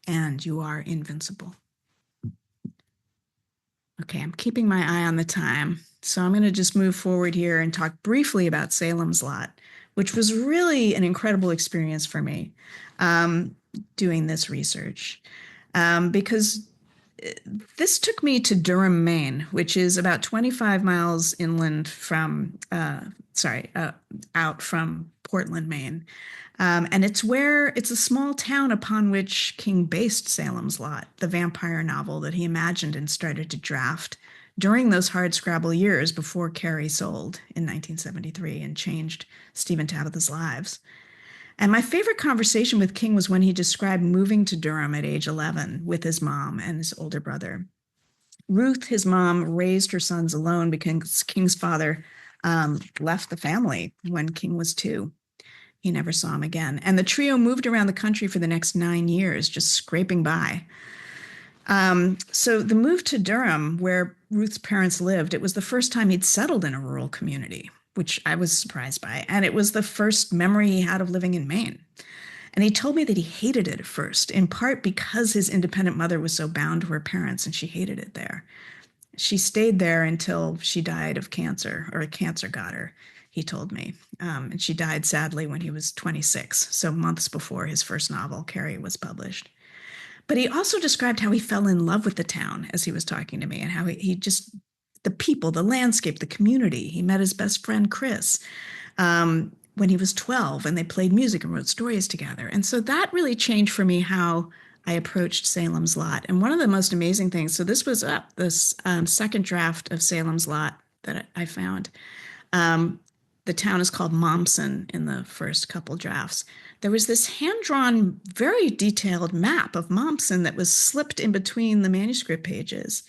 and you are invincible. Okay, I'm keeping my eye on the time, so I'm going to just move forward here and talk briefly about Salem's Lot, which was really an incredible experience for me doing this research, because this took me to Durham, Maine, which is about 25 miles inland from, out from Portland, Maine. And it's a small town upon which King based Salem's Lot, the vampire novel that he imagined and started to draft during those hardscrabble years before Carrie sold in 1973 and changed Steve and Tabitha's lives. And my favorite conversation with King was when he described moving to Durham at age 11 with his mom and his older brother. Ruth, his mom, raised her sons alone because King's father left the family when King was 2. He never saw him again. And the trio moved around the country for the next 9 years, just scraping by. So the move to Durham, where Ruth's parents lived, it was the first time he'd settled in a rural community, which I was surprised by. And it was the first memory he had of living in Maine. And he told me that he hated it at first, in part because his independent mother was so bound to her parents and she hated it there. She stayed there until she died of cancer, or a cancer got her, he told me. And she died sadly when he was 26, so months before his first novel, Carrie, was published. But he also described how he fell in love with the town as he was talking to me, and how he just, the people, the landscape, the community. He met his best friend, Chris, when he was 12, and they played music and wrote stories together. And so that really changed for me how I approached Salem's Lot. And one of the most amazing things, so this was this second draft of Salem's Lot that I found. The town is called Mompson in the first couple drafts. There was this hand-drawn, very detailed map of Mompson that was slipped in between the manuscript pages.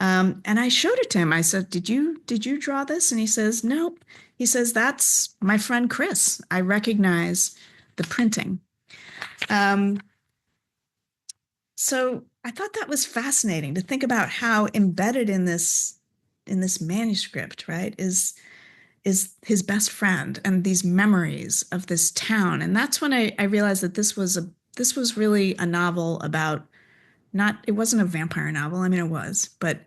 And I showed it to him. I said, did you draw this? And he says, nope. He says, that's my friend Chris. I recognize the printing. So I thought that was fascinating to think about how embedded in this manuscript, right, is his best friend and these memories of this town. And that's when I realized that this was really a novel about it wasn't a vampire novel. I mean, it was, but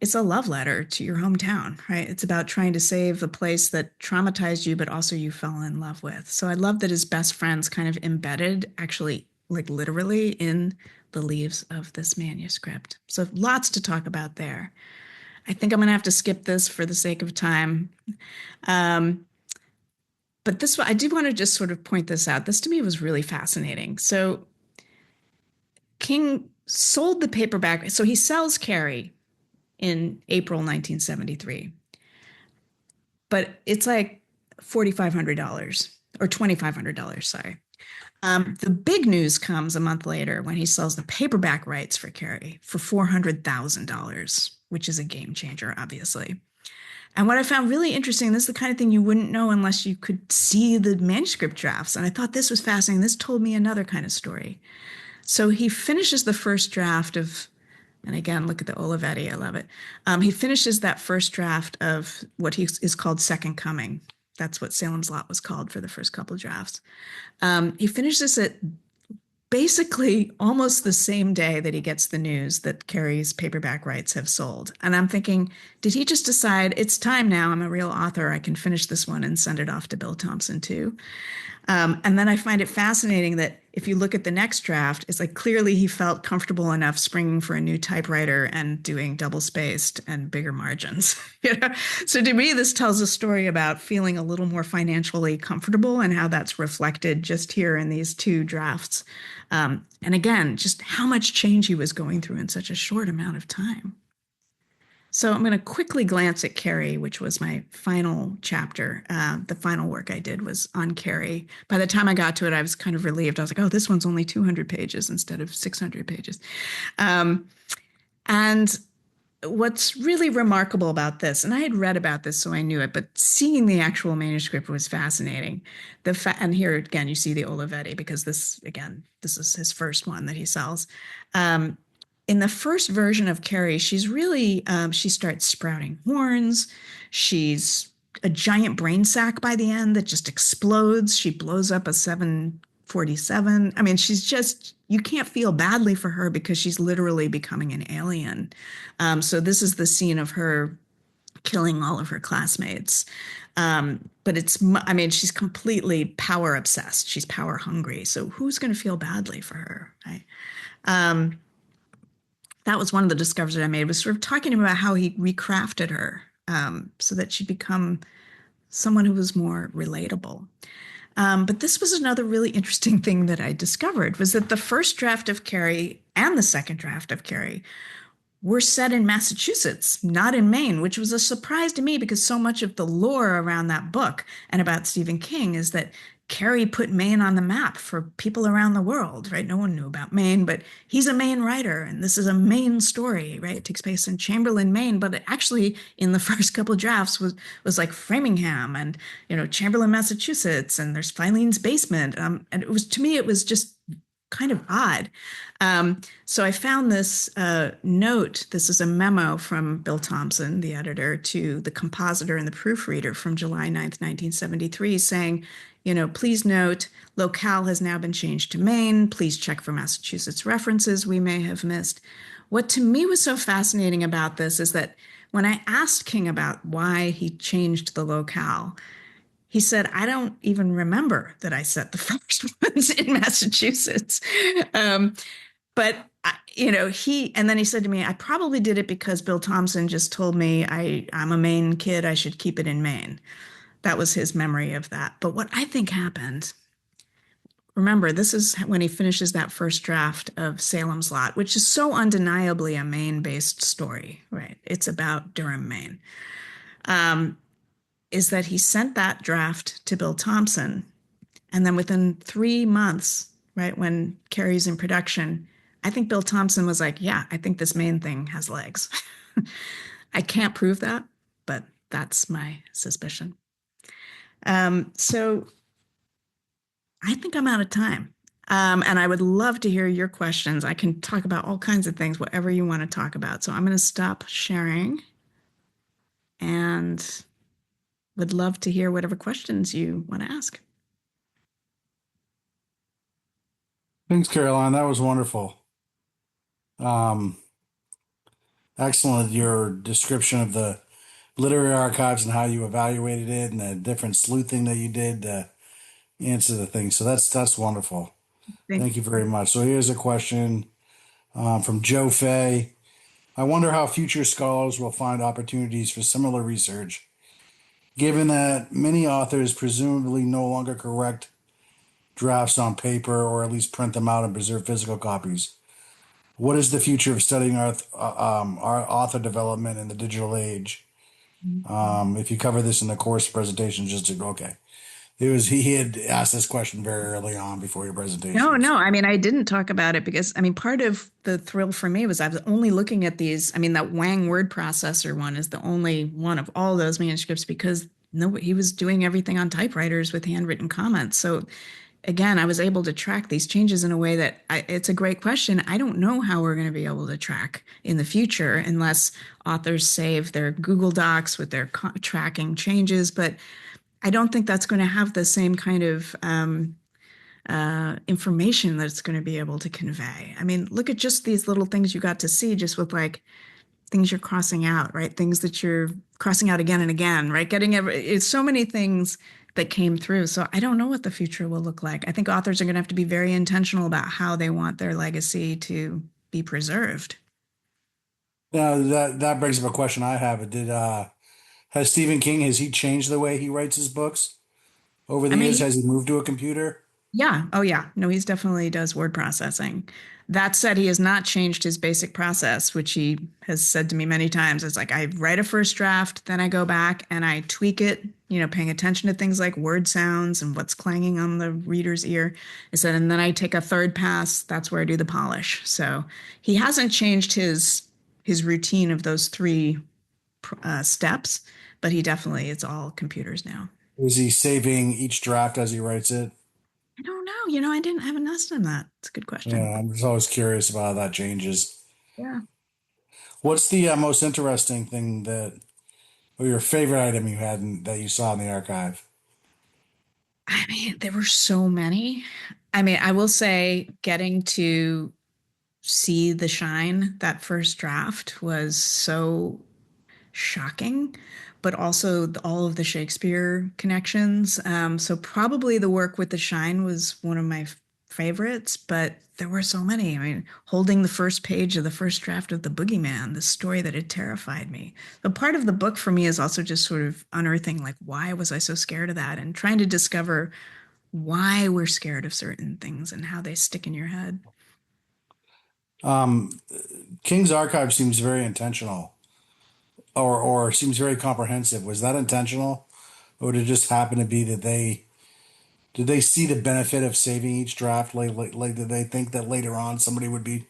it's a love letter to your hometown, right? It's about trying to save a place that traumatized you, but also you fell in love with. So I love that his best friend's kind of embedded, actually, like literally in the leaves of this manuscript. So lots to talk about there. I think I'm going to have to skip this for the sake of time. But I did want to just sort of point this out. This to me was really fascinating. So King sold the paperback. So he sells Carrie in April 1973. But it's like $4,500 or $2,500, sorry. The big news comes a month later when he sells the paperback rights for Carrie for $400,000, which is a game changer, obviously. And what I found really interesting, this is the kind of thing you wouldn't know unless you could see the manuscript drafts. And I thought this was fascinating. This told me another kind of story. So he finishes the first draft of, and again, look at the Olivetti, I love it. He finishes that first draft of what is called Second Coming. That's what Salem's Lot was called for the first couple of drafts. He finishes it basically almost the same day that he gets the news that Carrie's paperback rights have sold. And I'm thinking, did he just decide it's time now? I'm a real author. I can finish this one and send it off to Bill Thompson too. And then I find it fascinating that if you look at the next draft, it's like clearly he felt comfortable enough springing for a new typewriter and doing double spaced and bigger margins. So to me, this tells a story about feeling a little more financially comfortable and how that's reflected just here in these two drafts. And again, just how much change he was going through in such a short amount of time. So I'm going to quickly glance at Carrie, which was my final chapter. The final work I did was on Carrie. By the time I got to it, I was kind of relieved. I was like, oh, this one's only 200 pages instead of 600 pages. And what's really remarkable about this, and I had read about this, so I knew it, but seeing the actual manuscript was fascinating. And here again, you see the Olivetti, because this is his first one that he sells. In the first version of Carrie, she's really, she starts sprouting horns. She's a giant brain sac by the end that just explodes. She blows up a 747. I mean, she's just, you can't feel badly for her because she's literally becoming an alien. So this is the scene of her killing all of her classmates. But she's completely power obsessed. She's power hungry. So who's going to feel badly for her, right? That was one of the discoveries that I made, was sort of talking about how he recrafted her so that she'd become someone who was more relatable. But this was another really interesting thing that I discovered was that the first draft of Carrie and the second draft of Carrie were set in Massachusetts, not in Maine, which was a surprise to me because so much of the lore around that book and about Stephen King is that Carrie put Maine on the map for people around the world, right? No one knew about Maine, but he's a Maine writer, and this is a Maine story, right? It takes place in Chamberlain, Maine, but it actually in the first couple drafts was like Framingham and Chamberlain, Massachusetts, and there's Filene's basement, and it was to me it was just kind of odd. So I found this note. This is a memo from Bill Thompson, the editor, to the compositor and the proofreader from July 9th, 1973, saying, please note, locale has now been changed to Maine. Please check for Massachusetts references we may have missed. What to me was so fascinating about this is that when I asked King about why he changed the locale, he said, I don't even remember that I set the first ones in Massachusetts. But and then he said to me, I probably did it because Bill Thompson just told me I'm a Maine kid. I should keep it in Maine. That was his memory of that. But what I think happened, remember, this is when he finishes that first draft of Salem's Lot, which is so undeniably a Maine-based story, right? It's about Durham, Maine. Is that he sent that draft to Bill Thompson. And then within 3 months, right, when Carrie's in production, I think Bill Thompson was like, yeah, I think this Maine thing has legs. I can't prove that, but that's my suspicion. So I think I'm out of time. And I would love to hear your questions. I can talk about all kinds of things, whatever you want to talk about. So I'm going to stop sharing and would love to hear whatever questions you want to ask. Thanks, Caroline. That was wonderful. Excellent. Your description of the literary archives and how you evaluated it and the different sleuthing that you did to answer the thing. So that's wonderful. Thank you very much. So here's a question from Joe Fay. I wonder how future scholars will find opportunities for similar research, given that many authors presumably no longer correct drafts on paper or at least print them out and preserve physical copies. What is the future of studying our author development in the digital age? If you cover this in the course presentation, okay. He had asked this question very early on before your presentation. No. I mean, I didn't talk about it because part of the thrill for me was I was only looking at these. I mean, that Wang word processor one is the only one of all those manuscripts because he was doing everything on typewriters with handwritten comments. So again, I was able to track these changes in a way that it's a great question. I don't know how we're going to be able to track in the future unless authors save their Google Docs with their tracking changes. But I don't think that's going to have the same kind of information that it's going to be able to convey. I mean, look at just these little things you got to see just with like things you're crossing out, right? Things that you're crossing out again and again, right? It's so many things that came through. So I don't know what the future will look like. I think authors are going to have to be very intentional about how they want their legacy to be preserved. Now that brings up a question I have. Has Stephen King, has he changed the way he writes his books over the years? Has he moved to a computer? Yeah. Oh, yeah. No, he's definitely does word processing. That said, he has not changed his basic process, which he has said to me many times. It's like I write a first draft, then I go back and I tweak it, paying attention to things like word sounds and what's clanging on the reader's ear. And then I take a third pass. That's where I do the polish. So he hasn't changed his routine of those three steps, but it's all computers now. Is he saving each draft as he writes it? I don't know. I haven't asked him that. It's a good question. Yeah, I'm just always curious about how that changes. Yeah. What's the most interesting thing or your favorite item you had that you saw in the archive? I mean, there were so many. I mean, I will say getting to see the shine, that first draft was so shocking, but also all of the Shakespeare connections. So probably the work with the shine was one of my favorites, but there were so many. I mean, holding the first page of the first draft of The Boogeyman, the story that had terrified me. But part of the book for me is also just sort of unearthing, like, why was I so scared of that? And trying to discover why we're scared of certain things and how they stick in your head. Um, King's Archive seems very intentional, or seems very comprehensive. Was that intentional, or did it just happen to be that did they see the benefit of saving each draft? Like did they think that later on somebody would be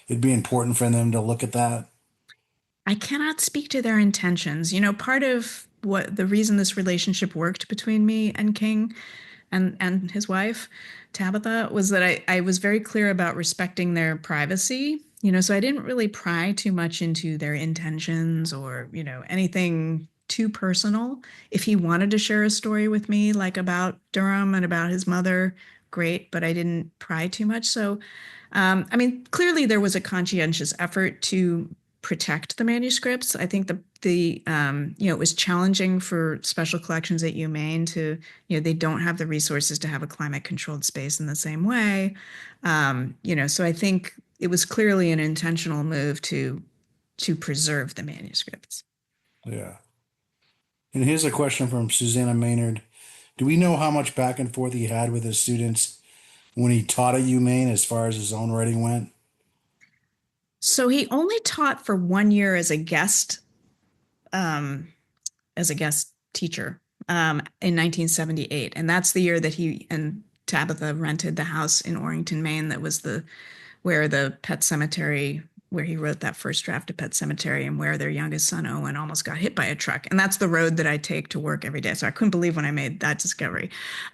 it'd be important for them to look at that? I cannot speak to their intentions. Part of what the reason this relationship worked between me and King and his wife, Tabitha, was that I was very clear about respecting their privacy. So I didn't really pry too much into their intentions or, anything too personal. If he wanted to share a story with me, like about Durham and about his mother, great, but I didn't pry too much. So I mean, clearly there was a conscientious effort to protect the manuscripts. I think it was challenging for special collections at Maine to, they don't have the resources to have a climate controlled space in the same way. So I think it was clearly an intentional move to preserve the manuscripts. Yeah. And here's a question from Susanna Maynard. Do we know how much back and forth he had with his students when he taught at UMaine as far as his own writing went? So he only taught for 1 year um, as a guest teacher in 1978, and that's the year that he and Tabitha rented the house in Orrington, Maine. That was where the Pet Cemetery, where he wrote that first draft of Pet Cemetery, and where their youngest son Owen almost got hit by a truck. And that's the road that I take to work every day. So I couldn't believe when I made that discovery.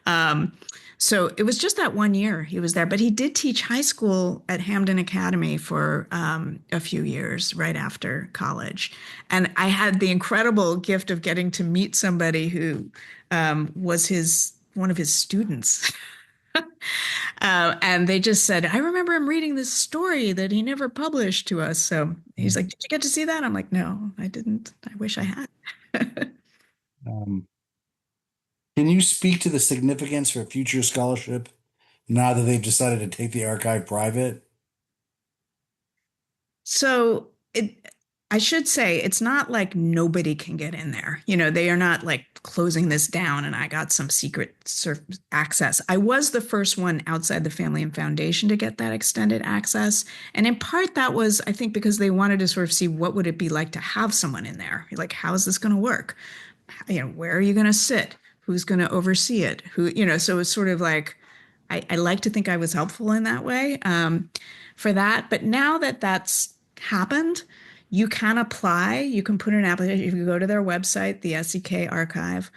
Um, so it was just that 1 year he was there, but he did teach high school at Hamden Academy for a few years right after college. And I had the incredible gift of getting to meet somebody who was one of his students. And they just said, I remember him reading this story that he never published to us. So he's like, did you get to see that? I'm like, no, I didn't. I wish I had. Um, can you speak to the significance for future scholarship now that they've decided to take the archive private? So I should say it's not like nobody can get in there. They are not like closing this down and I got some secret access. I was the first one outside the family and foundation to get that extended access. And in part that was, I think, because they wanted to sort of see what would it be like to have someone in there? Like, how is this going to work? Where are you going to sit? Who's going to oversee it? So it's sort of like, I like to think I was helpful in that way for that. But now that that's happened, you can apply. You can put an application. If you go to their website, the SEK archive,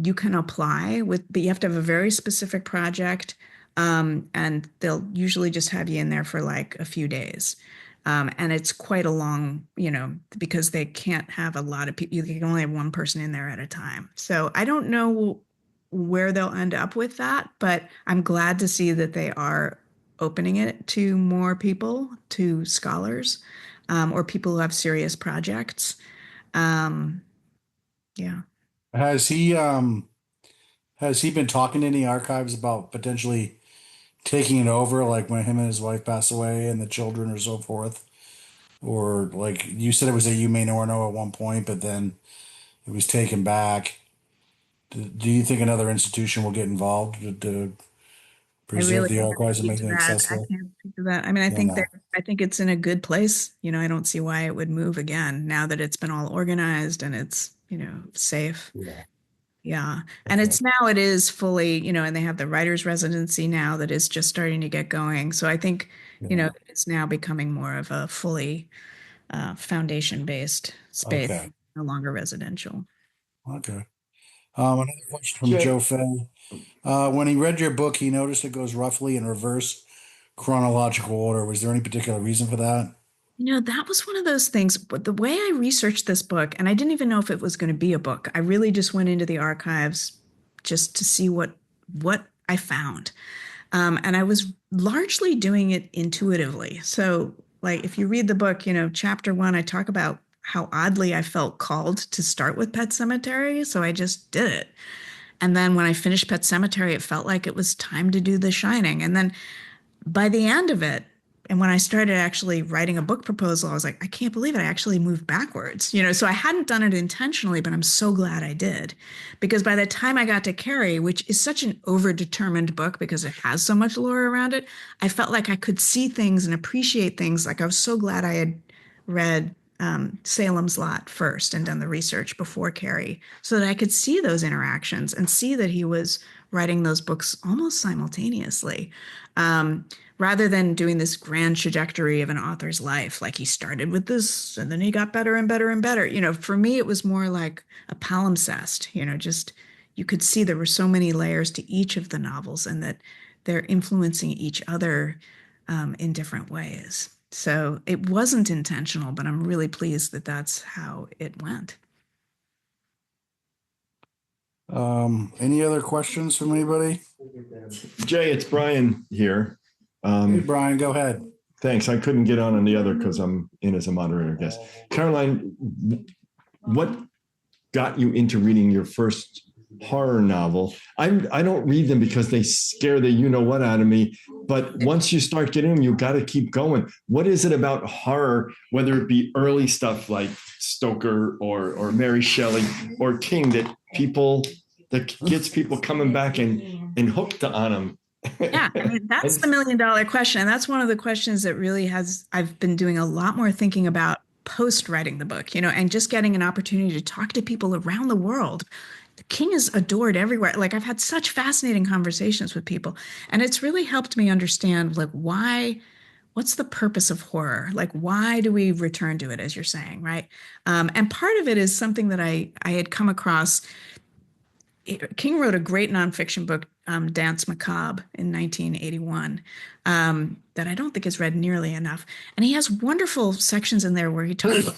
you can apply but you have to have a very specific project, and they'll usually just have you in there for like a few days. And it's quite a long, because they can't have a lot of people. You can only have one person in there at a time. So I don't know where they'll end up with that, but I'm glad to see that they are opening it to more people, to scholars, or people who have serious projects. Um, yeah. Has he been talking to any archives about potentially taking it over, like when him and his wife pass away and the children or so forth? Or like you said, it was at UMaine Orono at one point, but then it was taken back. Do you think another institution will get involved to I preserve really the can't archives and speak make to them that. I accessible? can't speak to that. I mean, I Yeah, think no. I think it's in a good place. I don't see why it would move again now that it's been all organized and it's, safe. Yeah. Yeah. And Okay. it is fully, and they have the writer's residency now that is just starting to get going. So I think, Yeah. it's now becoming more of a fully foundation based space, Okay. no longer residential. Okay. Another question from Jay, Joe Fay. When he read your book, he noticed it goes roughly in reverse chronological order. Was there any particular reason for that? That was one of those things. But the way I researched this book, and I didn't even know if it was going to be a book, I really just went into the archives just to see what I found. And I was largely doing it intuitively. So, like, if you read the book, chapter one, I talk about how oddly I felt called to start with Pet Cemetery. So I just did it. And then when I finished Pet Cemetery, it felt like it was time to do The Shining. And then by the end of it, and when I started actually writing a book proposal, I was like, I can't believe it. I actually moved backwards, so I hadn't done it intentionally, but I'm so glad I did. Because by the time I got to Carrie, which is such an overdetermined book because it has so much lore around it, I felt like I could see things and appreciate things. Like I was so glad I had read Salem's Lot first and done the research before Carrie so that I could see those interactions and see that he was writing those books almost simultaneously. Um, Rather than doing this grand trajectory of an author's life, like he started with this and then he got better and better and better. For me, it was more like a palimpsest, just you could see there were so many layers to each of the novels and that they're influencing each other in different ways. So it wasn't intentional, but I'm really pleased that that's how it went. Any other questions from anybody? Jay, it's Brian here. Hey, Brian, go ahead. Thanks. I couldn't get on the other because I'm in as a moderator guest. Caroline, what got you into reading your first horror novel? I don't read them because they scare the you-know-what out of me. But once you start getting them, you got to keep going. What is it about horror, whether it be early stuff like Stoker or Mary Shelley or King, that gets people coming back and hooked on them? Yeah, I mean, that's the million-dollar question. And that's one of the questions that really I've been doing a lot more thinking about post writing the book, and just getting an opportunity to talk to people around the world. The King is adored everywhere. Like I've had such fascinating conversations with people, and it's really helped me understand like what's the purpose of horror? Like why do we return to it, as you're saying, right? And part of it is something that I had come across. King wrote a great nonfiction book, Dance Macabre, in 1981, that I don't think is read nearly enough. And he has wonderful sections in there where he talks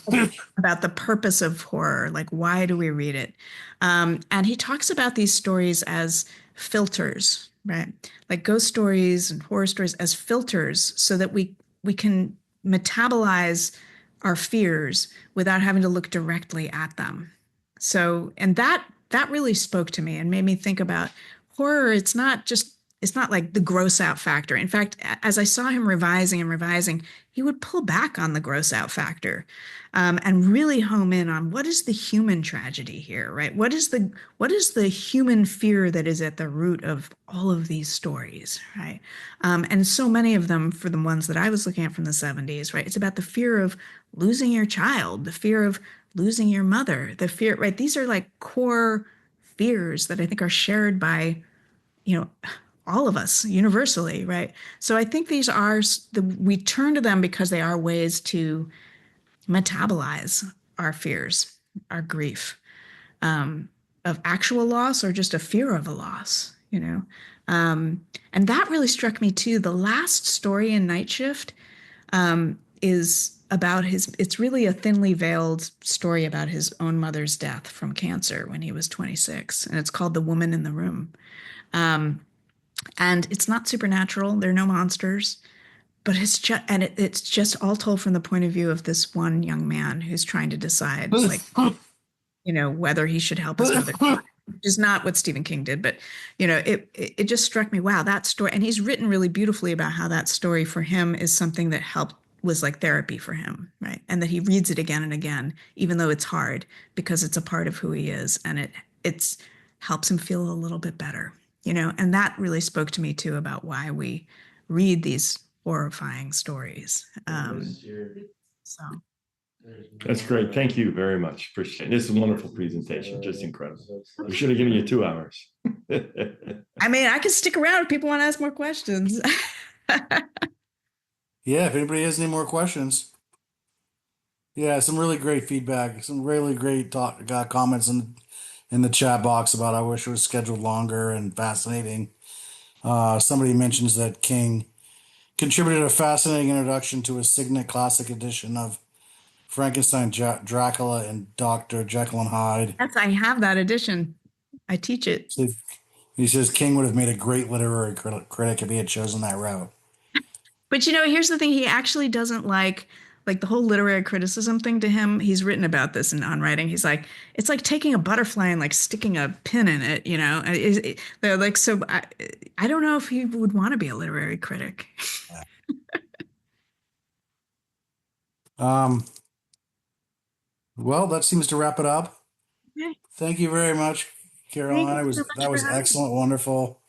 about the purpose of horror, like why do we read it? And he talks about these stories as filters, right? Like ghost stories and horror stories as filters so that we can metabolize our fears without having to look directly at them. So, and that really spoke to me and made me think about horror. It's not like the gross out factor. In fact, as I saw him revising and revising, he would pull back on the gross out factor and really home in on what is the human tragedy here, right? What is the human fear that is at the root of all of these stories, right? And so many of them, for the ones that I was looking at from the 70s, right? It's about the fear of losing your child, the fear of losing your mother, the fear, right? These are like core fears that I think are shared by, all of us universally, right? So I think we turn to them because they are ways to metabolize our fears, our grief, of actual loss or just a fear of a loss, and that really struck me too. The last story in Night Shift is about it's really a thinly veiled story about his own mother's death from cancer when he was 26. And it's called The Woman in the Room. And it's not supernatural. There are no monsters, but it's just all told from the point of view of this one young man who's trying to decide, like, whether he should help his mother. Which is not what Stephen King did, but it just struck me. Wow, that story, and he's written really beautifully about how that story for him is something that was like therapy for him, right? And that he reads it again and again, even though it's hard, because it's a part of who he is, and it's helps him feel a little bit better, And that really spoke to me too about why we read these horrifying stories. So. That's great. Thank you very much. Appreciate it. This is a wonderful presentation. Just incredible. We should have given you 2 hours. I mean, I can stick around if people want to ask more questions. Yeah, if anybody has any more questions. Yeah, some really great feedback. Some really great comments in the chat box about I wish it was scheduled longer and fascinating. Somebody mentions that King contributed a fascinating introduction to a Signet Classic edition of Frankenstein, Dracula, and Dr. Jekyll and Hyde. Yes, I have that edition. I teach it. So he says King would have made a great literary critic if he had chosen that route. But here's the thing: he actually doesn't like the whole literary criticism thing. To him, he's written about this on writing. He's like, it's like taking a butterfly and like sticking a pin in it. They're like, so I don't know if he would want to be a literary critic. Um, well, that seems to wrap it up. Okay. Thank you very much, Caroline. Thank you so That much was for having excellent, wonderful.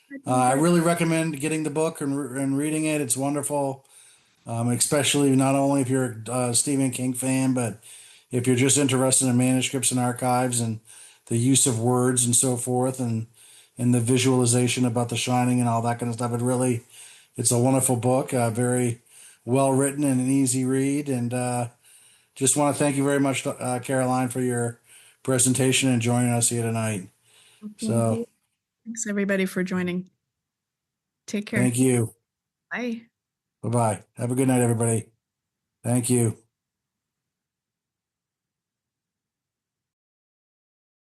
me. I really recommend getting the book and reading it. It's wonderful, especially not only if you're a Stephen King fan, but if you're just interested in manuscripts and archives and the use of words and so forth, and the visualization about The Shining and all that kind of stuff. It's a wonderful book, very well written and an easy read. And just want to thank you very much, Caroline, for your presentation and joining us here tonight. Thank So you. Thanks everybody for joining. Take care. thank you. Bye. Bye bye. Have a good night, everybody. Thank you.